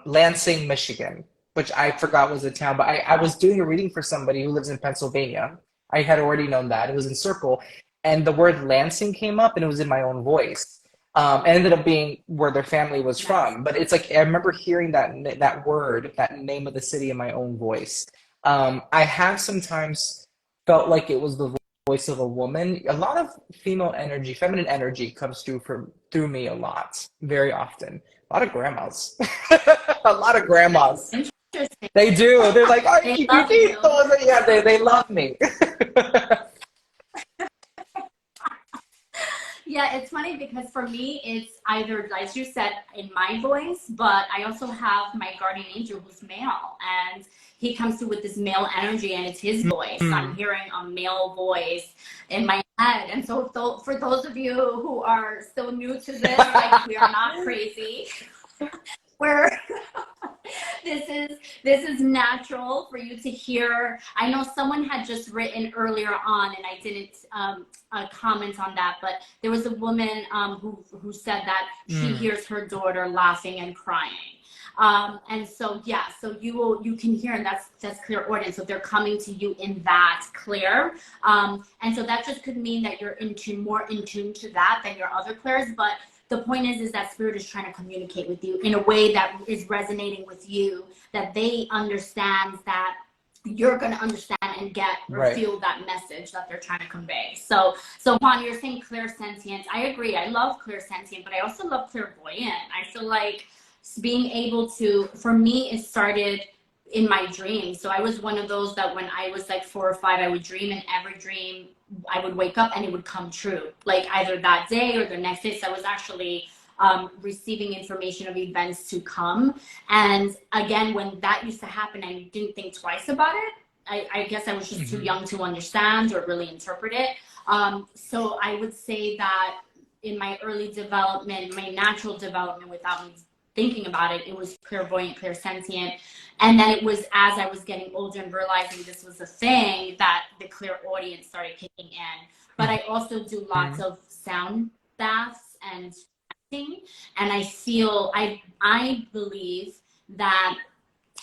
Lansing, Michigan, which I forgot was a town. But I was doing a reading for somebody who lives in Pennsylvania. I had already known that it was in Circle, and the word Lansing came up, and it was in my own voice. It ended up being where their family was nice. from. But it's like I remember hearing that word, that name of the city in my own voice. I have sometimes felt like it was the voice of a woman. A lot of female energy, feminine energy comes through me a lot, very often. A lot of grandmas, a lot of grandmas. Interesting. They do. They're like, "Ay, They love chiquitito." you. Yeah, they love me. Yeah, it's funny because for me, it's either, as you said, in my voice, but I also have my guardian angel who's male, and he comes through with this male energy, and it's his voice. I'm Mm. hearing a male voice in my head. And so, for those of you who are still new to this, like, we are not crazy. We're this is natural for you to hear. I know someone had just written earlier on, and I didn't comment on that, but there was a woman who said that she Mm. hears her daughter laughing and crying. And so yeah, so you can hear, and that's clear audience. So they're coming to you in that clear, and so that just could mean that you're more in tune to that than your other clairs. But the point is that spirit is trying to communicate with you in a way that is resonating with you, that they understand that you're going to understand and get or Right. feel that message that they're trying to convey. So Juan, you're saying clairsentient. I agree. I love clairsentient, but I also love clairvoyant. I feel like being able to, for me, it started in my dreams. So I was one of those that when I was like 4 or 5, I would dream, and every dream I would wake up and it would come true, like either that day or the next day. So I was actually receiving information of events to come. And again, when that used to happen, I didn't think twice about it. I guess I was just too Mhm. young to understand or really interpret it. So I would say that in my early development, my natural development, without me thinking about it, it was clairvoyant, clairsentient. And then it was as I was getting older and realizing this was a thing that the clairaudience started kicking in. But I also do lots Mhm. of sound baths and chanting, and I believe that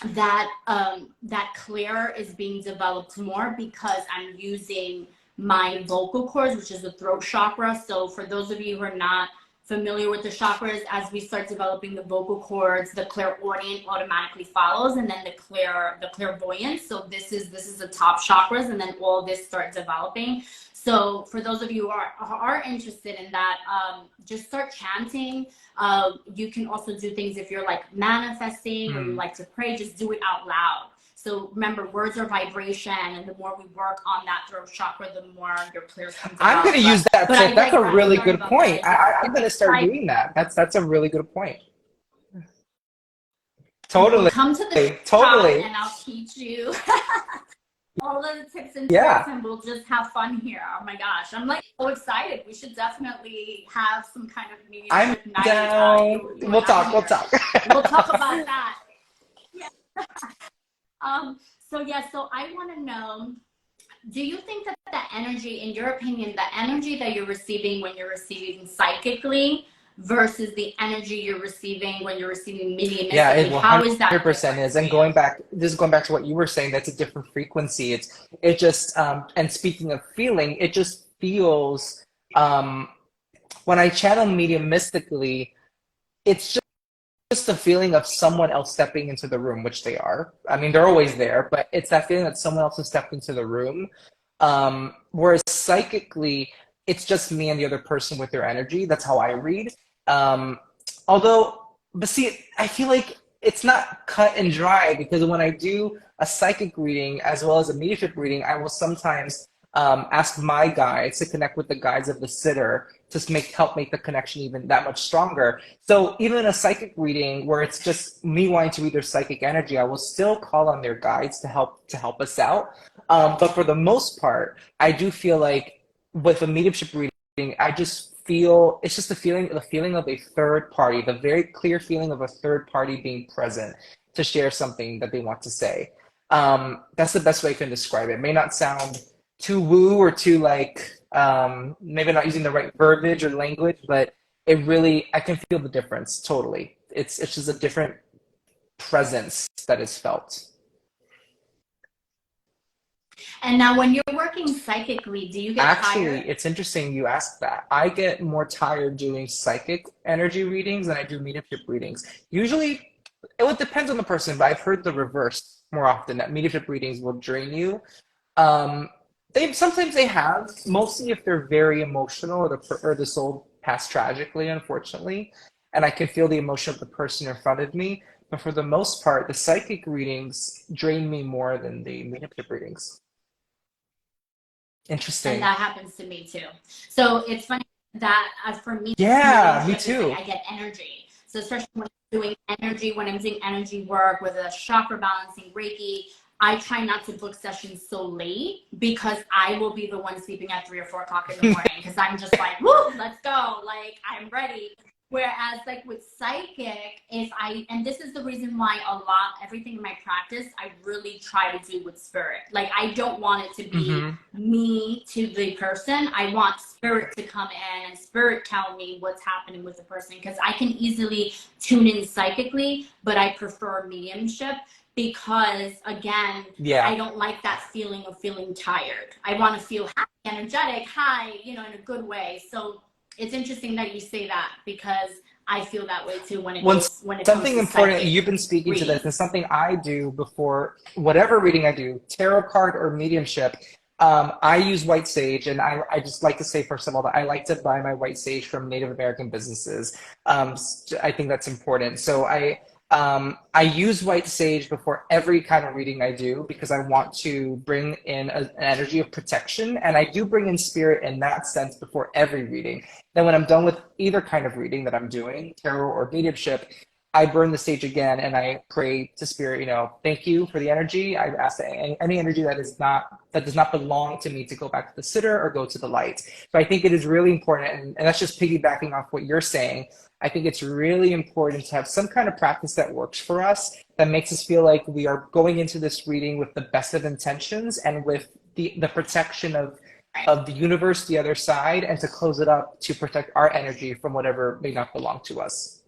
that clear is being developed more because I'm using my vocal cords, which is the throat chakra. So for those of you who are not familiar with the chakras, as we start developing the vocal cords, the clairaudient automatically follows, and then the clairvoyance. So this is the top chakras, and then all this starts developing. So for those of you who are interested in that, just start chanting. You can also do things if you're like manifesting or you Mm. like to pray, just do it out loud. So remember, words are vibration, and the more we work on that throat chakra, the more your clears can I'm develop. going to use that But I tip. That's a digress. really Sorry good about that. point. I'm going to start doing that. That's a really good point. Well, Totally. come to the shop Totally. and I'll teach you all of the tips and tricks, Yeah. and we'll just have fun here. Oh my gosh, I'm like so excited. We should definitely have some kind of I'm mediumship night. down. You We'll and I talk. We'll here. talk. We'll talk about that. Yeah. So yeah, so I want to know, do you think that the energy, in your opinion, the energy that you're receiving when you're receiving psychically versus the energy you're receiving when you're receiving Yeah, it mediumistically, how is that 100% different is. for And you? this is going back to what you were saying, that's a different frequency. It just, and speaking of feeling, it just feels, um, when I channel medium mystically, it's just the feeling of someone else stepping into the room, which they are. I mean, they're always there, but it's that feeling that someone else has stepped into the room. Whereas psychically, it's just me and the other person with their energy. That's how I read. Um, but see, I feel like it's not cut and dry because when I do a psychic reading as well as a mediumship reading, I will sometimes ask my guides to connect with the guides of the sitter to help make the connection even that much stronger. So even in a psychic reading where it's just me wanting to read their psychic energy, I will still call on their guides to help us out. But for the most part, I do feel like with a mediumship reading, I just feel it's just the feeling of a third party, the very clear feeling of a third party being present to share something that they want to say. That's the best way I can describe it. It may not sound too woo or too like maybe not using the right verbiage or language, but I can feel the difference totally. It's just a different presence that is felt. And now when you're working psychically, do you get Actually, tired? it's interesting you asked that. I get more tired doing psychic energy readings than I do mediumship readings. Usually, it would depend on the person, but I've heard the reverse more often that mediumship readings will drain you. Um, they sometimes they have, mostly if they're very emotional or the soul passed tragically, unfortunately, and I can feel the emotion of the person in front of me. But for the most part, the psychic readings drain me more than the mediumship readings. And Interesting. that happens to me too. So it's funny that for me, Yeah, me mediumship is like too. I get energy. So especially when I'm doing energy work with a chakra balancing Reiki, I try not to book sessions so late because I will be the one sleeping at 3 or 4 o'clock in the morning because I'm just like, woo, let's go. Like I'm ready. Whereas like with psychic, if I, and this is the reason why everything in my practice, I really try to do with spirit. Like I don't want it to be Hmm. me to the person. I want spirit to come in and spirit tell me what's happening with the person because I can easily tune in psychically, but I prefer mediumship because again, I Yeah. don't like that feeling of feeling tired. I want to feel happy, energetic, high, in a good way. So it's interesting that you say that because I feel that way too When when it comes something to important, psychic you've been speaking to this, reading. and something I do before whatever reading I do, tarot card or mediumship, I use white sage, and I just like to say, first of all, that I like to buy my white sage from Native American businesses. I think that's important. So I use white sage before every kind of reading I do because I want to bring in an energy of protection, and I do bring in spirit in that sense before every reading. Then when I'm done with either kind of reading that I'm doing, tarot or mediumship, I burn the stage again and I pray to spirit, thank you for the energy. I ask that any energy that does not belong to me to go back to the sitter or go to the light. So I think it is really important, and that's just piggybacking off what you're saying. I think it's really important to have some kind of practice that works for us, that makes us feel like we are going into this reading with the best of intentions and with the protection of the universe, the other side, and to close it up to protect our energy from whatever may not belong to us.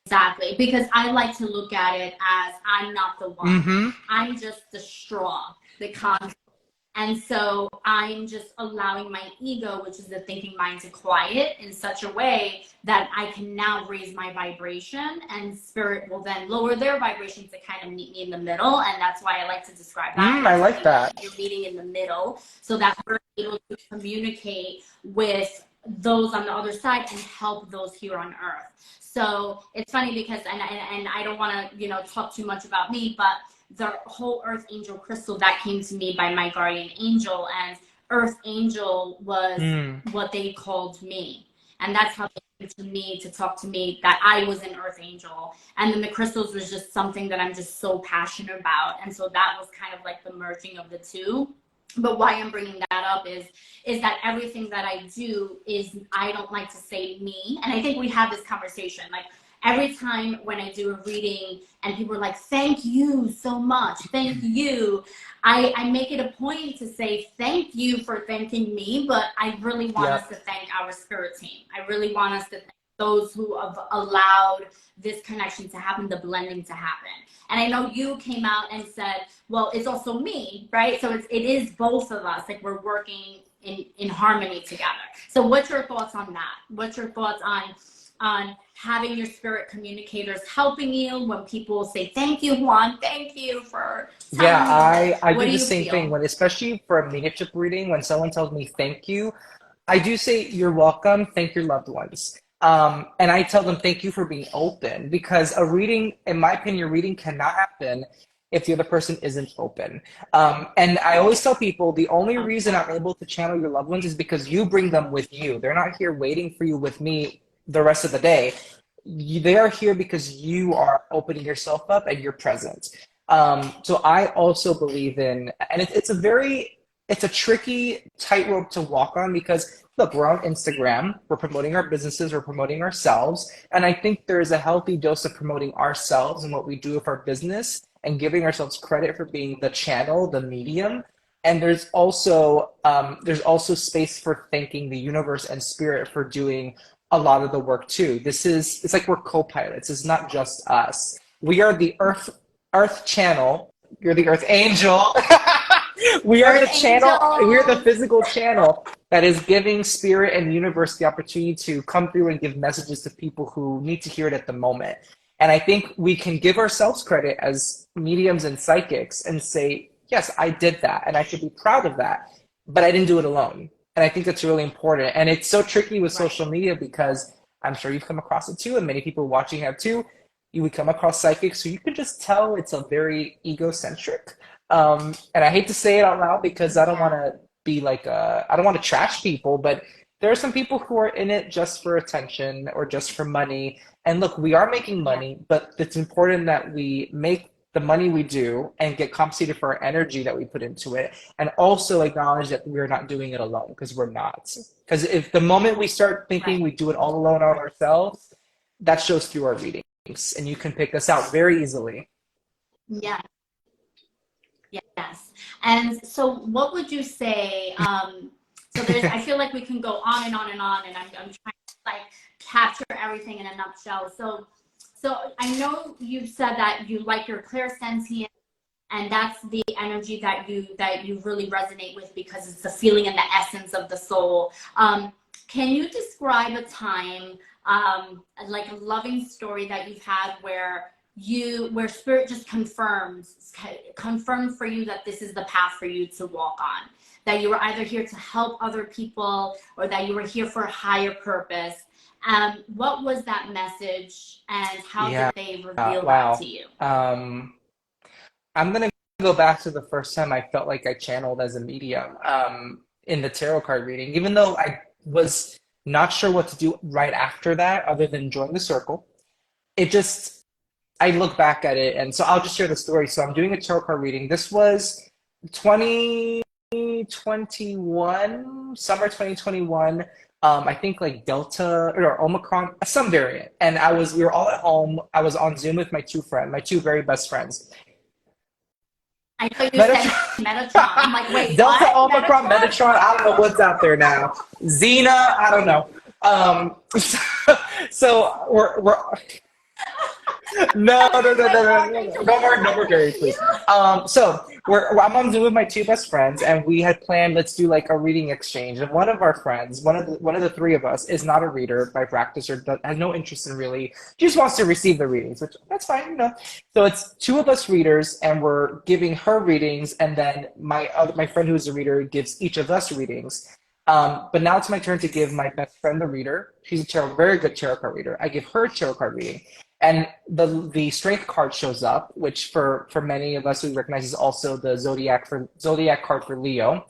Exactly, because I like to look at it as I'm not the one. Mm-hmm. I'm just the straw, the con. And so I'm just allowing my ego, which is the thinking mind, to quiet in such a way that I can now raise my vibration, and spirit will then lower their vibration to kind of meet me in the middle. And that's why I like to describe that I as like that. you're meeting in the middle so that we're able to communicate with those on the other side and help those here on earth. So it's funny because, and I don't want to, talk too much about me, but the whole earth angel crystal that came to me by my guardian angel, and earth angel was Mm. what they called me. And that's how they came to me to talk to me, that I was an earth angel. And then the crystals was just something that I'm just so passionate about. And so that was kind of like the merging of the two. But why I'm bringing that up is that everything that I do is, I don't like to say me. And I think we have this conversation. Like every time when I do a reading and people are like, thank you so much, thank you. I make it a point to say thank you for thanking me, but I really want us Yep. to thank our spirit team. I really want us to thank those who have allowed this connection to happen, the blending to happen. And I know you came out and said, well, it's also me, right? So it is both of us, like we're working in harmony together. So what's your thoughts on that? What's your thoughts on having your spirit communicators helping you when people say, thank you, Juan, thank you for Yeah, telling me this. I What do do the you same thing feel? when, especially for a mediumship reading, when someone tells me thank you, I do say you're welcome, thank your loved ones. And I tell them thank you for being open because a reading, in my opinion, a reading cannot happen if the other person isn't open. And I always tell people the only reason I'm able to channel your loved ones is because you bring them with you. They're not here waiting for you with me the rest of the day. They are here because you are opening yourself up and you're present. So I also believe in, and it's a tricky tightrope to walk on because look, we're on Instagram, we're promoting our businesses, we're promoting ourselves, and I think there's a healthy dose of promoting ourselves and what we do with our business and giving ourselves credit for being the channel, the medium. And there's also space for thanking the universe and spirit for doing a lot of the work too. It's like we're co-pilots. It's not just us. We are the Earth channel. You're the Earth angel. We are the Earth channel. We are the angels. physical channel that is giving spirit and universe the opportunity to come through and give messages to people who need to hear it at the moment. And I think we can give ourselves credit as mediums and psychics and say, yes, I did that, and I should be proud of that. But I didn't do it alone. And I think that's really important. And it's so tricky with Right. social media because I'm sure you've come across it too, and many people watching have too. You would come across psychics, so you could just tell it's a very egocentric. And I hate to say it out loud because I don't want Yeah. to be like I don't want to trash people, but there are some people who are in it just for attention or just for money. And look, we are making Yeah. money, but it's important that we make the money we do and get compensated for our energy that we put into it, and also acknowledge that we're not doing it alone because we're not. Because if the moment we start thinking Right. we do it all alone on ourselves, that shows through our readings, and you can pick us out very easily. Yeah. Yes. And so what would you say, so I feel like we can go on and on and on, and I'm trying to like capture everything in a nutshell. So I know you said that you like your clairsentient, and that's the energy that you really resonate with because it's the feeling and the essence of the soul. Can you describe a time, like a loving story that you've had where spirit just confirmed for you that this is the path for you to walk on, that you were either here to help other people or that you were here for a higher purpose? What was that message and how Yeah, did they reveal that to wow. you? Um, I'm gonna go back to the first time I felt like I channeled as a medium in the tarot card reading, even though I was not sure what to do right after that, other than join the circle. It just I look back at it, and so I'll just share the story. So I'm doing a tarot card reading. This was 2021, summer 2021. I think like Delta or Omicron, some variant. And we were all at home. I was on Zoom with my two very best friends. I thought you said Metatron, Metatron. I'm like, wait, Delta, what? Omicron, Metatron? Metatron. I don't know what's out there now. Xena, I don't know. So we're no, no, no, no, Wait, no, no, okay, no, so no we more, just no more Gary, separated you? please. I'm on Zoom with my two best friends, and we had planned let's do like a reading exchange. And one of our friends, one of the three of us, is not a reader by practice or has no interest in really. She just wants to receive the readings, which that's fine, you know. So it's two of us readers, and we're giving her readings, and then my friend who's a reader gives each of us readings. But now it's my turn to give my best friend the reader. She's a very good tarot card reader. I give her a tarot card reading, and the strength card shows up, which for many of us we recognize is also the zodiac card for Leo.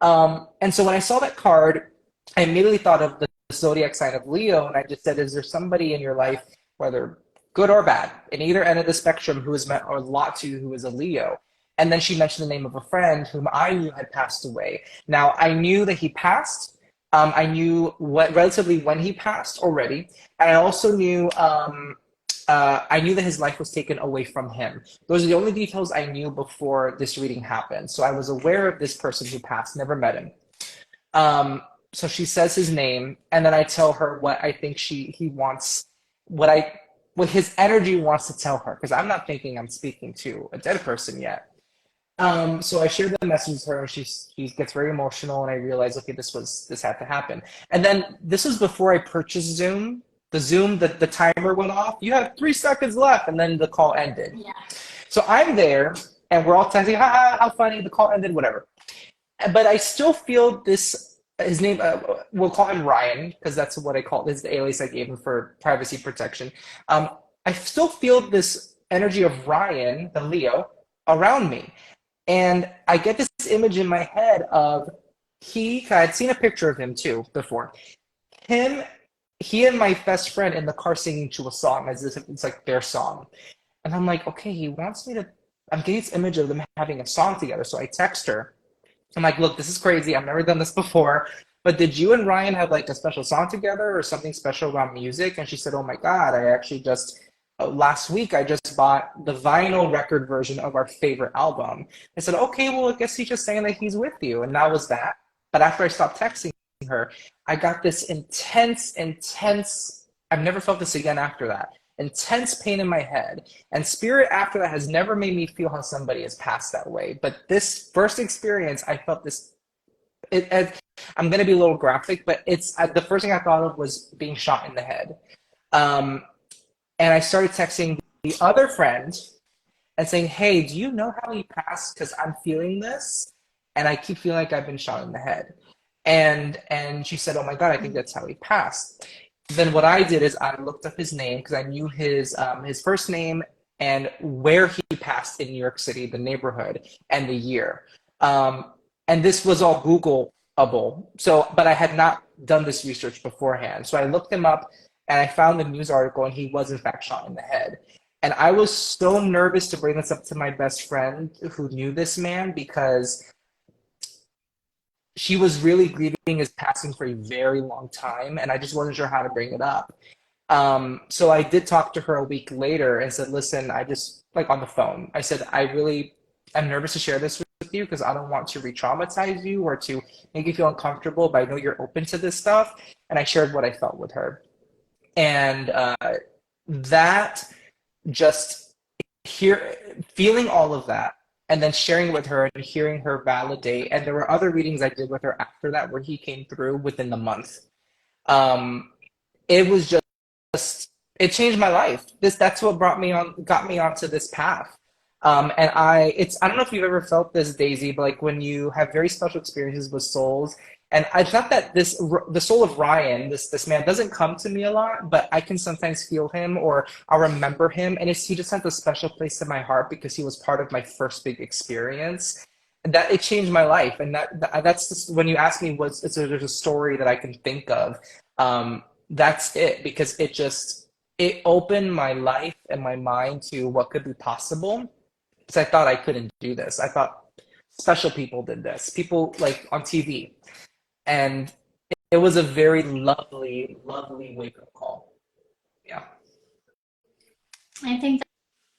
And so when I saw that card, I immediately thought of the zodiac sign of Leo, and I just said, is there somebody in your life, whether good or bad, in either end of the spectrum, who has meant a lot to you, who is a Leo? And then she mentioned the name of a friend whom I knew had passed away. Now, I knew that he passed. I knew relatively when he passed already. And I knew that his life was taken away from him. Those are the only details I knew before this reading happened. So I was aware of this person who passed, never met him. So she says his name, and then I tell her what I think he wants, what his energy wants to tell her, because I'm not thinking I'm speaking to a dead person yet. So I shared the message with her, and she gets very emotional, and I realized, okay, this had to happen. And then this was before I purchased Zoom. The timer went off. You have 3 seconds left, and then the call ended. Yeah. So I'm there, and we're all texting, ha, ha, how funny, the call ended, whatever. But I still feel this, his name, we'll call him Ryan, because that's what I call, this is the alias I gave him for privacy protection. I still feel this energy of Ryan, the Leo, around me. And I get this image in my head of I had seen a picture of him too before. He and my best friend in the car singing to a song as if it's like their song. And I'm like, okay, he wants me to, I'm getting this image of them having a song together. So I text her. I'm like, look, this is crazy. I've never done this before. But did you and Ryan have like a special song together or something special about music? And she said, oh my God, I actually just, last week I just bought the vinyl record version of our favorite album. I said, okay, well, I guess he's just saying that he's with you. And that was that. But after I stopped texting her, I got this intense, I've never felt this again after that. Intense pain in my head. And spirit after that has never made me feel how somebody has passed that way. But this first experience, I felt this. I'm going to be a little graphic, but it's the first thing I thought of was being shot in the head. And I started texting the other friend and saying, hey, do you know how he passed? Because I'm feeling this, and I keep feeling like I've been shot in the head. And she said, oh my God, I think that's how he passed. Then what I did is I looked up his name because I knew his first name and where he passed in New York City, the neighborhood, and the year. And this was all Googleable. So, but I had not done this research beforehand. So I looked him up and I found the news article, and he was in fact shot in the head. And I was so nervous to bring this up to my best friend who knew this man, because she was really grieving his passing for a very long time, and I just wasn't sure how to bring it up. So I did talk to her a week later and said, listen, I just, like on the phone, I said, I'm nervous to share this with you because I don't want to re-traumatize you or to make you feel uncomfortable, but I know you're open to this stuff. And I shared what I felt with her. And that just feeling all of that, and then sharing with her and hearing her validate. And there were other readings I did with her after that where he came through within the month. It was it changed my life. That's what got me onto this path. And I don't know if you've ever felt this, Daisy, but like when you have very special experiences with souls, and it's not that the soul of Ryan, this man doesn't come to me a lot, but I can sometimes feel him or I'll remember him. And he just has a special place in my heart because he was part of my first big experience. And that it changed my life. And that's just, when you ask me there's a story that I can think of, that's it, because it opened my life and my mind to what could be possible. Because I thought I couldn't do this. I thought special people did this, people like on TV. And it was a very lovely, lovely wake-up call. Yeah. I think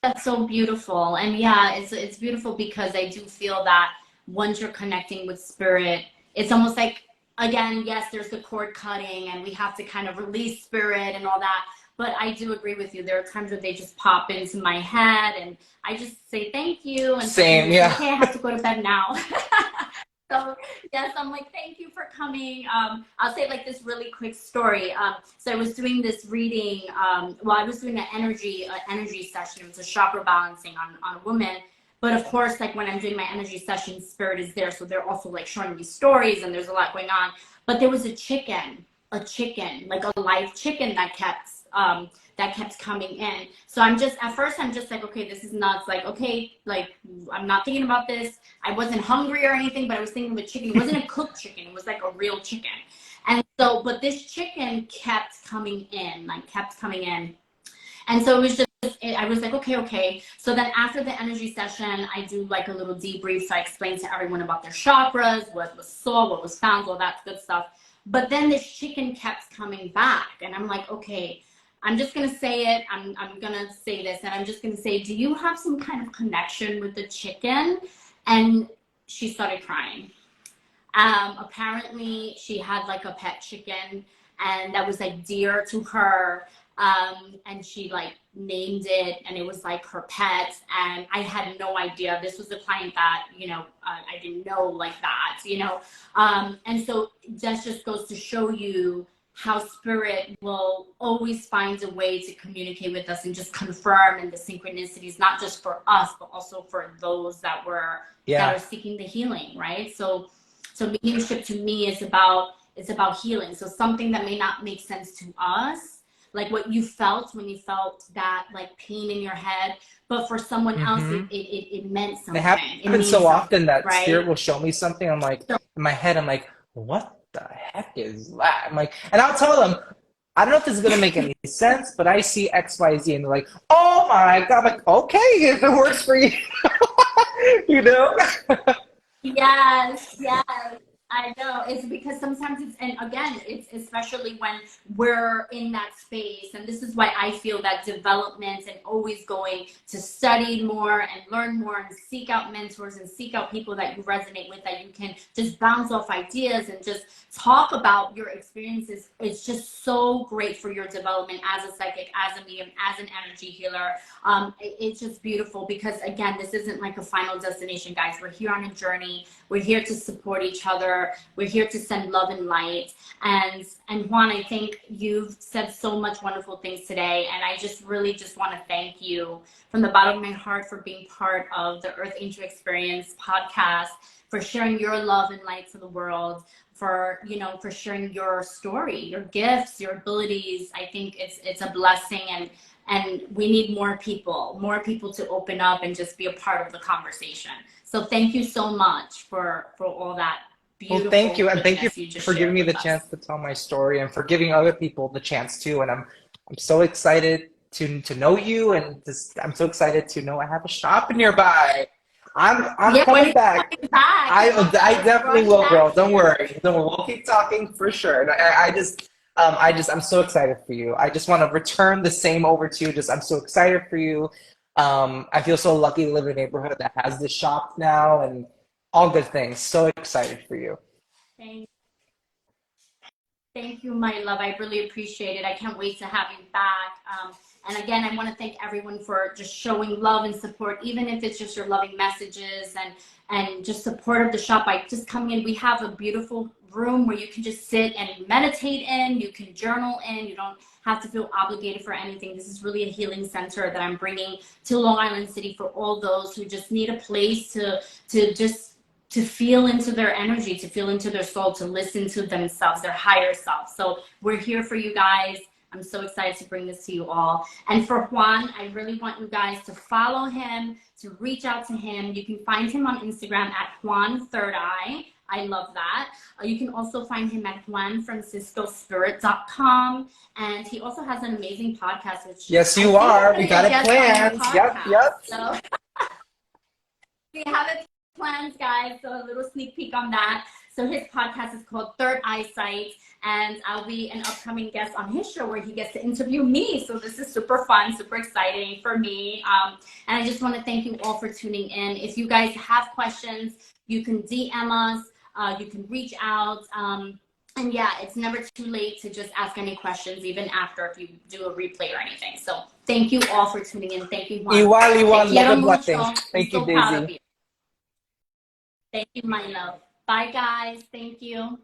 that's so beautiful. And yeah, it's beautiful because I do feel that once you're connecting with spirit, it's almost like, again, yes, there's the cord cutting and we have to kind of release spirit and all that. But I do agree with you. There are times where they just pop into my head and I just say thank you. And Same, yeah. Okay, I have to go to bed now. So yes, I'm like, thank you for coming. I'll say like this really quick story. So I was doing this reading, I was doing an energy session. It was a chakra balancing on a woman. But of course, like when I'm doing my energy session, spirit is there. So they're also like showing me stories and there's a lot going on. but there was a chicken, like a live chicken that kept coming in. So at first I'm just like, okay, this is nuts. Like, okay, like I'm not thinking about this. I wasn't hungry or anything, but I was thinking of a chicken. It wasn't a cooked chicken. It was like a real chicken. And so, but this chicken kept coming in, like kept coming in. And so it was just, I was like, okay. So then after the energy session, I do like a little debrief. So I explained to everyone about their chakras, what was saw, what was found, all that good stuff. But then this chicken kept coming back. And I'm like, okay, I'm just going to say it. I'm going to say this. And I'm just going to say, do you have some kind of connection with the chicken? And she started crying. Apparently she had like a pet chicken and that was like dear to her. And she like named it and it was like her pet. And I had no idea. This was a client that, I didn't know like that, and so that just goes to show you how spirit will always find a way to communicate with us and just confirm in the synchronicities, not just for us, but also for those that are seeking the healing, right? So mediumship to me is about healing. So something that may not make sense to us, like what you felt when you felt that like pain in your head, but for someone else, it meant something. It happens so often that right? spirit will show me something. I'm like, in my head, I'm like, what the heck is that? I'm like, and I'll tell them, I don't know if this is going to make any sense, but I see X, Y, Z. And they're like, oh my God. I'm like, okay, if it works for you, Yes. I know. It's because sometimes and again, it's especially when we're in that space. And this is why I feel that development and always going to study more and learn more and seek out mentors and seek out people that you resonate with, that you can just bounce off ideas and just talk about your experiences. It's just so great for your development as a psychic, as a medium, as an energy healer. It's just beautiful because again, this isn't like a final destination, guys. We're here on a journey. We're here to support each other. We're here to send love and light. And Juan, I think you've said so much wonderful things today. And I just really just want to thank you from the bottom of my heart for being part of the Earth Angel Experience podcast, for sharing your love and light to the world, for sharing your story, your gifts, your abilities. I think it's a blessing, and we need more people to open up and just be a part of the conversation. So thank you so much for all that beautiful. Well, thank you. And thank you for giving me the us. chance to tell my story and for giving other people the chance too. And I'm so excited to know you, and I'm so excited to know I have a shop nearby. I'm coming back. I definitely will, girl. Don't worry. We'll keep talking for sure. And I'm so excited for you. I just want to return the same over to you. I'm so excited for you. I feel so lucky to live in a neighborhood that has this shop now and all good things. So excited for you. Thank you, my love. I really appreciate it. I can't wait to have you back. And again, I want to thank everyone for just showing love and support, even if it's just your loving messages and just support of the shop by just coming in. We have a beautiful room where you can just sit and meditate in, you can journal in, you don't have to feel obligated for anything. This is really a healing center that I'm bringing to Long Island City for all those who just need a place to feel into their energy, to feel into their soul, to listen to themselves, their higher self. So we're here for you guys. I'm so excited to bring this to you all. And for Juan, I really want you guys to follow him, to reach out to him. You can find him on Instagram at Juan Third Eye. I love that. You can also find him at JuanFranciscoSpirit.com. And he also has an amazing podcast. Which yes, you are. We got it planned. Yep. So we have it plans, guys. So a little sneak peek on that. So his podcast is called Third Eyesight, and I'll be an upcoming guest on his show where he gets to interview me. So this is super fun, super exciting for me. And I just want to thank you all for tuning in. If you guys have questions, you can DM us, you can reach out. And yeah, it's never too late to just ask any questions, even after if you do a replay or anything. So thank you all for tuning in. Thank you, Juan. Igual, love and blessings. Thank you, Daisy. Thank you, my love. Bye, guys. Thank you.